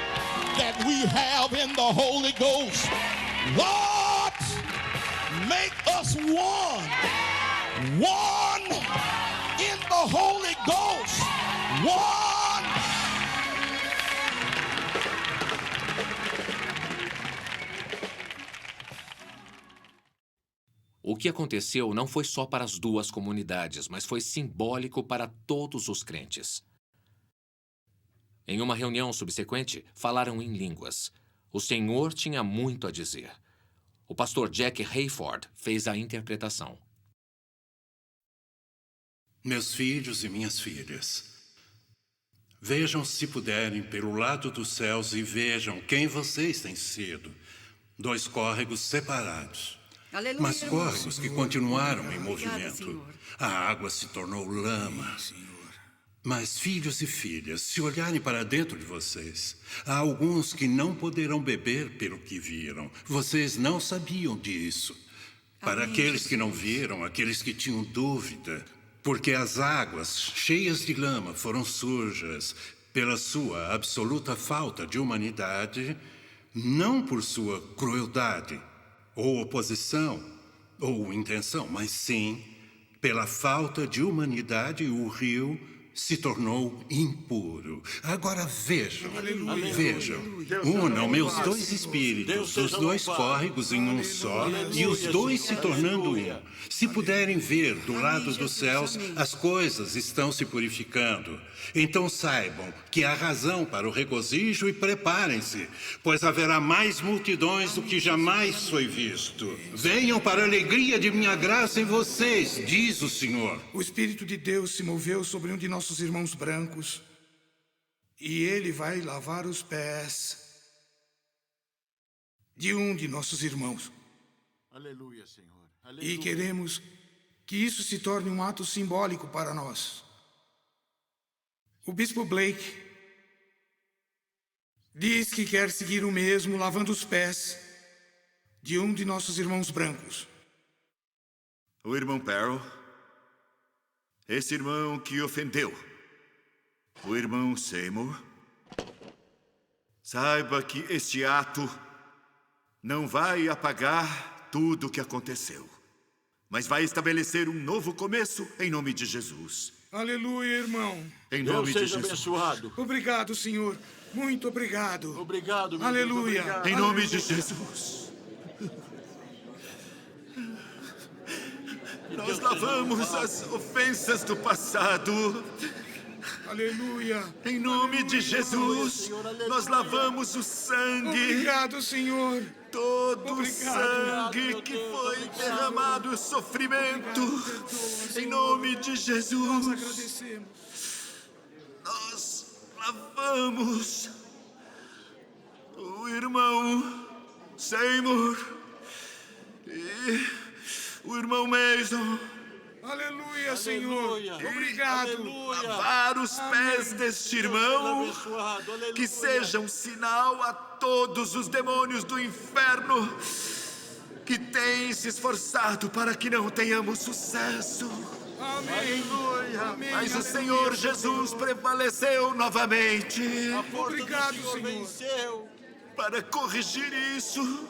that we have in the Holy Ghost. Lord, make us one. One in the Holy Ghost. One. O que aconteceu não foi só para as duas comunidades, mas foi simbólico para todos os crentes. Em uma reunião subsequente, falaram em línguas. O Senhor tinha muito a dizer. O pastor Jack Hayford fez a interpretação. Meus filhos e minhas filhas, vejam se puderem pelo lado dos céus e vejam quem vocês têm sido. 2 córregos separados. Aleluia. mas córregos que continuaram em Obrigada, movimento. Senhor. A água se tornou lama. Mas, filhos e filhas, se olharem para dentro de vocês, há alguns que não poderão beber pelo que viram. Vocês não sabiam disso. Para aqueles que não viram, aqueles que tinham dúvida, porque as águas cheias de lama foram sujas pela sua absoluta falta de humanidade, não por sua crueldade, ou oposição, ou intenção, mas sim pela falta de humanidade, o rio se tornou impuro. Agora vejam, vejam. Unam meus dois espíritos, os dois córregos em um só, e os dois se tornando um. Se puderem ver do lado dos céus, as coisas estão se purificando. Então saibam que há razão para o regozijo e preparem-se, pois haverá mais multidões do que jamais foi visto. Venham para a alegria de minha graça em vocês, diz o Senhor. O Espírito de Deus se moveu sobre um de nossos irmãos brancos e ele vai lavar os pés de um de nossos irmãos. Aleluia, Senhor. E queremos que isso se torne um ato simbólico para nós. O Bispo Blake diz que quer seguir o mesmo, lavando os pés de um de nossos irmãos brancos. O irmão Perry, esse irmão que ofendeu o irmão Seymour, saiba que este ato não vai apagar tudo o que aconteceu, mas vai estabelecer um novo começo em nome de Jesus. Aleluia, irmão. Em nome de Jesus. Abençoado. Obrigado, Senhor. Muito obrigado. Obrigado, meu Aleluia. Deus, obrigado. Em nome de Jesus. Nós lavamos as ofensas do passado. Aleluia. Em nome de Jesus, nós lavamos o sangue. Obrigado, Senhor. Todo o sangue que foi derramado, o sofrimento. Em nome de Jesus. Nós agradecemos. Nós lavamos o irmão Seymour e o irmão Mason. Aleluia, Senhor. Obrigado. Lavar os pés deste irmão, que seja um sinal a todos os demônios do inferno que têm se esforçado para que não tenhamos sucesso. Amém. Amém. Mas o Senhor Jesus prevaleceu novamente. Obrigado, Senhor. Para corrigir isso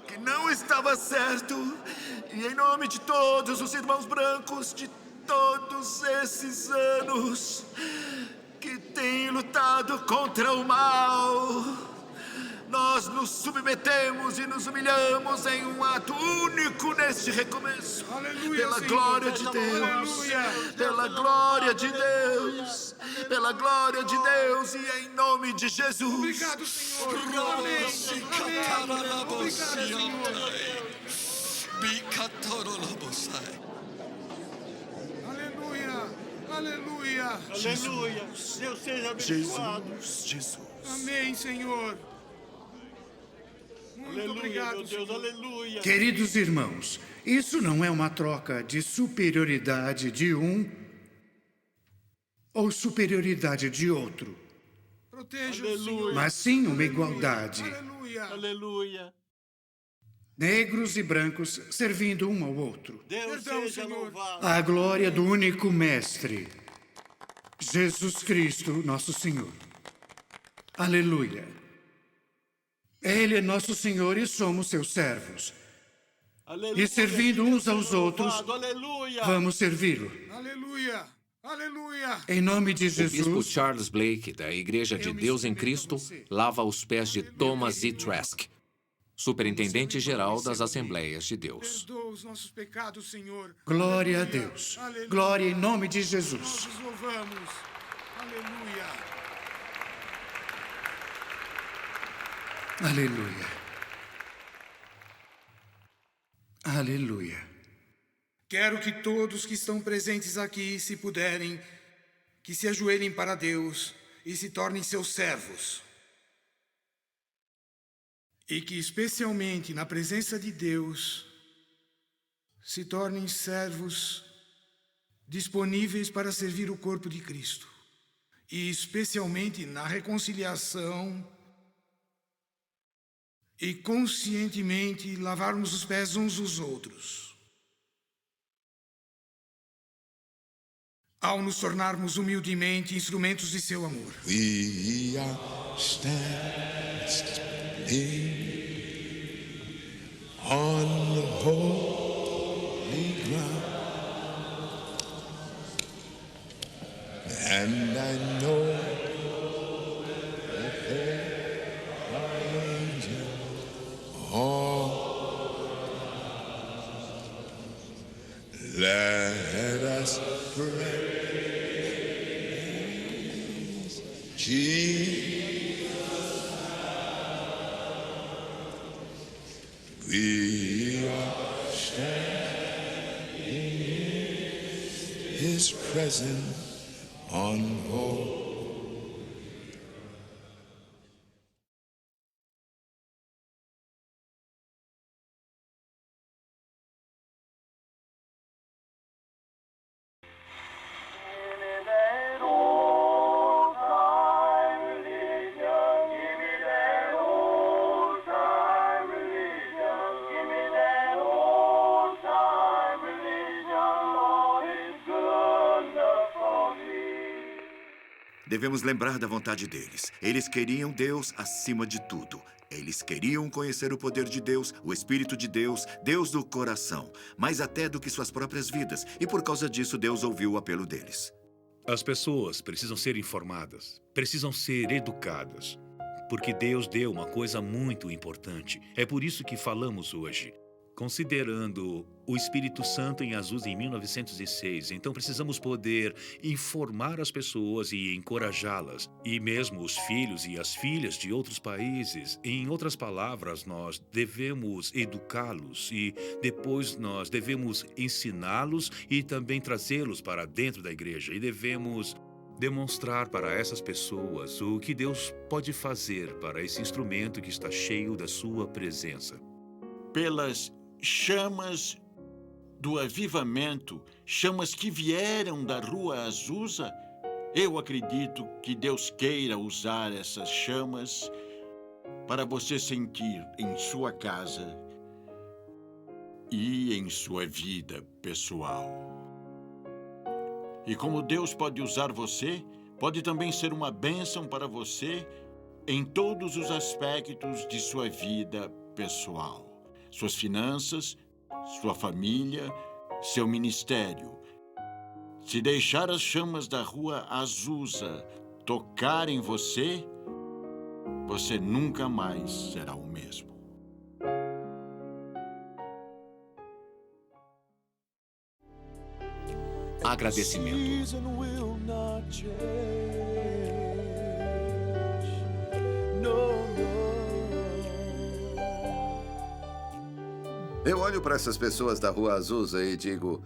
que não estava certo. E em nome de todos os irmãos brancos de todos esses anos que têm lutado contra o mal, nós nos submetemos e nos humilhamos em um ato único neste recomeço. Aleluia, pela Senhor. glória de Deus. Aleluia. Pela glória de Deus. Pela glória de Deus e em nome de Jesus. Obrigado, Senhor. Amém. Obrigado, Senhor. Aleluia. Aleluia. Aleluia. Deus seja abençoado. Jesus. Amém, Senhor. Muito Aleluia, obrigado, meu Deus. Senhor. Aleluia. Queridos irmãos, isso não é uma troca de superioridade de um ou superioridade de outro, Proteja o Senhor. mas sim uma igualdade. Aleluia. Aleluia. Negros e brancos servindo um ao outro. Deus Perdão, seja Senhor. louvado. A glória do único Mestre, Jesus Cristo, nosso Senhor. Aleluia. Ele é nosso Senhor e somos seus servos. Aleluia. E servindo uns aos Seja outros, louvado. Aleluia. vamos servi-lo. Aleluia. Aleluia. Em nome de O bispo Jesus. Charles Blake, da Igreja de Deus em Cristo, lava os pés de Thomas E. Trask, superintendente-geral das Assembleias de Deus. Perdoa os nossos pecados, Senhor. Glória a Aleluia. Deus. Aleluia. Glória em nome de Nós Jesus. os louvamos. Aleluia. Aleluia. Aleluia. Quero que todos que estão presentes aqui, se puderem, que se ajoelhem para Deus e se tornem seus servos. E que, especialmente na presença de Deus, se tornem servos disponíveis para servir o corpo de Cristo, e especialmente na reconciliação e conscientemente lavarmos os pés uns dos outros, ao nos tornarmos humildemente instrumentos de seu amor. We are standing on holy ground, and I know that there are angels all. Let us praise Jesus. We are standing in His presence on holy. Devemos lembrar da vontade deles. Eles queriam Deus acima de tudo. Eles queriam conhecer o poder de Deus, o Espírito de Deus, Deus do coração, mais até do que suas próprias vidas. E por causa disso, Deus ouviu o apelo deles. As pessoas precisam ser informadas, precisam ser educadas, porque Deus deu uma coisa muito importante. É por isso que falamos hoje. Considerando o Espírito Santo em Azusa em 1906, então precisamos poder informar as pessoas e encorajá-las, e mesmo os filhos e as filhas de outros países. Em outras palavras, nós devemos educá-los e depois nós devemos ensiná-los e também trazê-los para dentro da igreja, e devemos demonstrar para essas pessoas o que Deus pode fazer para esse instrumento que está cheio da sua presença. Pelas chamas do avivamento, chamas que vieram da Rua Azusa, eu acredito que Deus queira usar essas chamas para você sentir em sua casa e em sua vida pessoal. E como Deus pode usar você, pode também ser uma bênção para você em todos os aspectos de sua vida pessoal. Suas finanças, sua família, seu ministério. Se deixar as chamas da Rua Azusa tocar em você, você nunca mais será o mesmo. Agradecimento. Eu olho para essas pessoas da Rua Azusa e digo,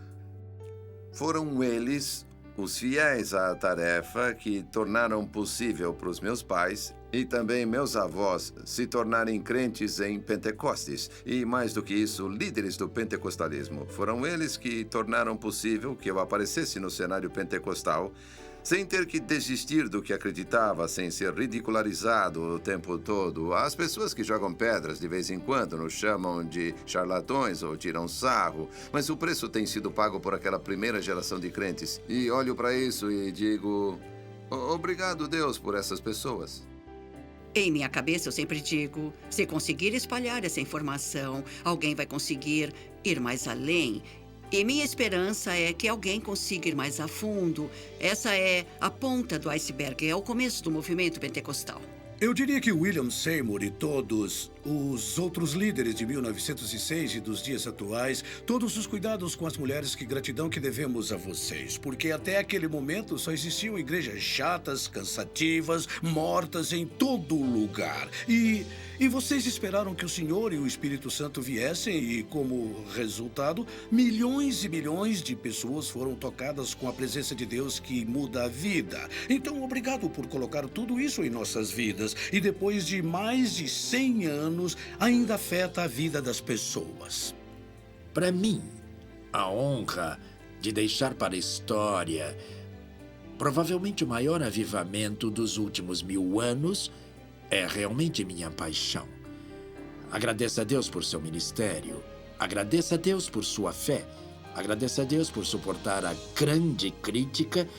foram eles, os fiéis à tarefa, que tornaram possível para os meus pais e também meus avós se tornarem crentes em Pentecostes. E mais do que isso, líderes do pentecostalismo. Foram eles que tornaram possível que eu aparecesse no cenário pentecostal, sem ter que desistir do que acreditava, sem ser ridicularizado o tempo todo. As pessoas que jogam pedras de vez em quando nos chamam de charlatões ou tiram sarro, mas o preço tem sido pago por aquela primeira geração de crentes. E olho para isso e digo, obrigado, Deus, por essas pessoas. Em minha cabeça, eu sempre digo, se conseguir espalhar essa informação, alguém vai conseguir ir mais além. E minha esperança é que alguém consiga ir mais a fundo. Essa é a ponta do iceberg, é o começo do movimento pentecostal. Eu diria que William Seymour e todos os outros líderes de 1906 e dos dias atuais, todos os cuidados com as mulheres, que gratidão que devemos a vocês, porque até aquele momento só existiam igrejas chatas, cansativas, mortas em todo lugar. E vocês esperaram que o Senhor e o Espírito Santo viessem e, como resultado, milhões e milhões de pessoas foram tocadas com a presença de Deus que muda a vida. Então, obrigado por colocar tudo isso em nossas vidas. E depois de mais de 100 anos, ainda afeta a vida das pessoas. Para mim, a honra de deixar para a história provavelmente o maior avivamento dos últimos 1000 anos é realmente minha paixão. Agradeça a Deus por seu ministério. Agradeça a Deus por sua fé. Agradeça a Deus por suportar a grande crítica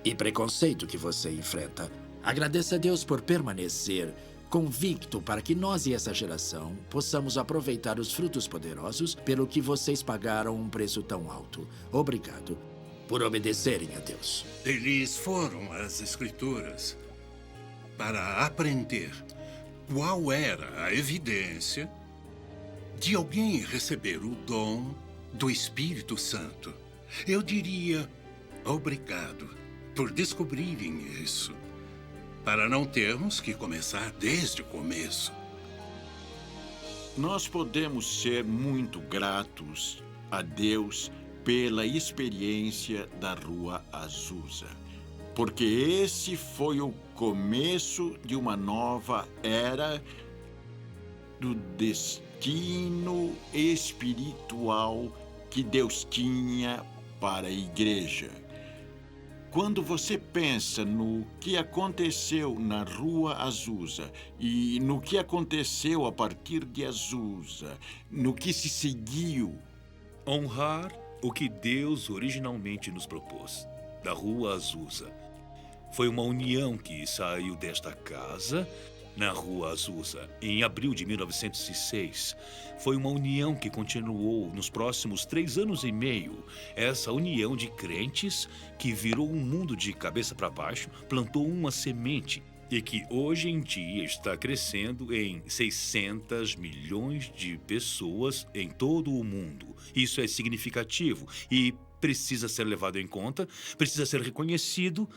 e preconceito que você enfrenta. Agradeça a Deus por permanecer convicto para que nós e essa geração possamos aproveitar os frutos poderosos pelo que vocês pagaram um preço tão alto. Obrigado por obedecerem a Deus. Eles foram às Escrituras para aprender qual era a evidência de alguém receber o dom do Espírito Santo. Eu diria obrigado por descobrirem isso, para não termos que começar desde o começo. Nós podemos ser muito gratos a Deus pela experiência da Rua Azusa, porque esse foi o começo de uma nova era do destino espiritual que Deus tinha para a igreja. Quando você pensa no que aconteceu na Rua Azusa e no que aconteceu a partir de Azusa, no que se seguiu, Honrar o que Deus originalmente nos propôs, da Rua Azusa. Foi uma união que saiu desta casa, na Rua Azusa, em abril de 1906. Foi uma união que continuou nos próximos 3 anos e meio. Essa união de crentes que virou um mundo de cabeça para baixo, plantou uma semente e que hoje em dia está crescendo em 600 milhões de pessoas em todo o mundo. Isso é significativo e precisa ser levado em conta, precisa ser reconhecido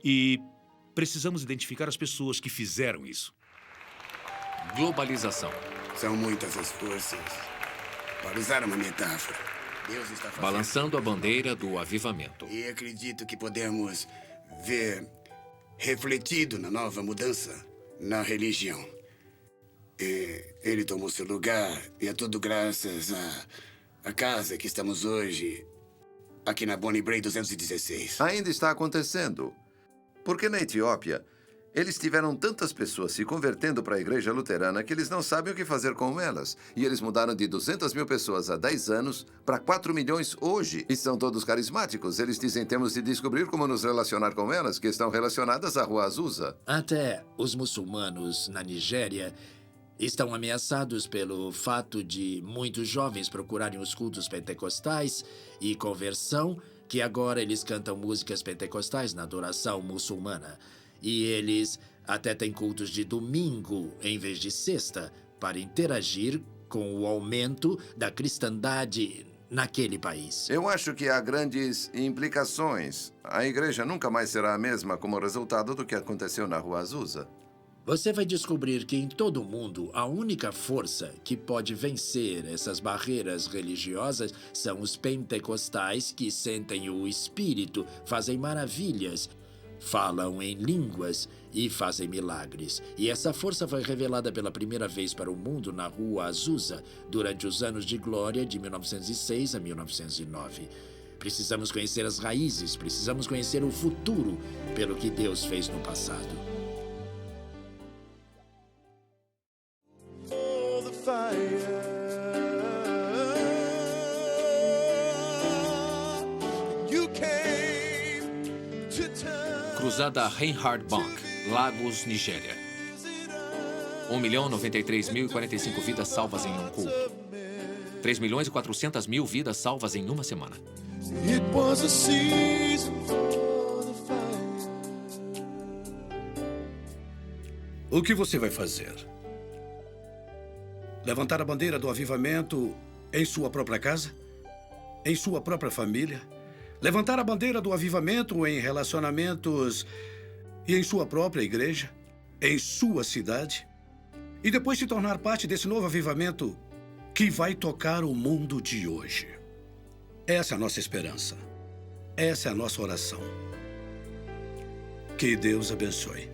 e precisamos identificar as pessoas que fizeram isso. Globalização. São muitas as forças. Para usar uma metáfora, Deus está fazendo... Balançando a bandeira do avivamento. E acredito que podemos ver refletido na nova mudança na religião. Ele tomou seu lugar e é tudo graças à casa que estamos hoje aqui na Bonnie Brae 216. Ainda está acontecendo. Porque na Etiópia, eles tiveram tantas pessoas se convertendo para a igreja luterana que eles não sabem o que fazer com elas. E eles mudaram de 200 mil pessoas há 10 anos para 4 milhões hoje. E são todos carismáticos. Eles dizem temos de descobrir como nos relacionar com elas, que estão relacionadas à Rua Azusa. Até os muçulmanos na Nigéria estão ameaçados pelo fato de muitos jovens procurarem os cultos pentecostais e conversão, que agora eles cantam músicas pentecostais na adoração muçulmana. E eles até têm cultos de domingo em vez de sexta para interagir com o aumento da cristandade naquele país. Eu acho que há grandes implicações. A igreja nunca mais será a mesma como resultado do que aconteceu na Rua Azusa. Você vai descobrir que em todo o mundo a única força que pode vencer essas barreiras religiosas são os pentecostais que sentem o Espírito, fazem maravilhas, falam em línguas e fazem milagres. E essa força foi revelada pela primeira vez para o mundo na Rua Azusa durante os anos de glória de 1906 a 1909. Precisamos conhecer as raízes, precisamos conhecer o futuro pelo que Deus fez no passado. Cruzada Reinhard Bonnke, Lagos, Nigéria. 1.093.045 vidas salvas em um culto. 3.400.000 vidas salvas em uma semana. It was a season for the fire. O que você vai fazer? Levantar a bandeira do avivamento em sua própria casa? Em sua própria família? Levantar a bandeira do avivamento em relacionamentos e em sua própria igreja? Em sua cidade? E depois se tornar parte desse novo avivamento que vai tocar o mundo de hoje. Essa é a nossa esperança. Essa é a nossa oração. Que Deus abençoe.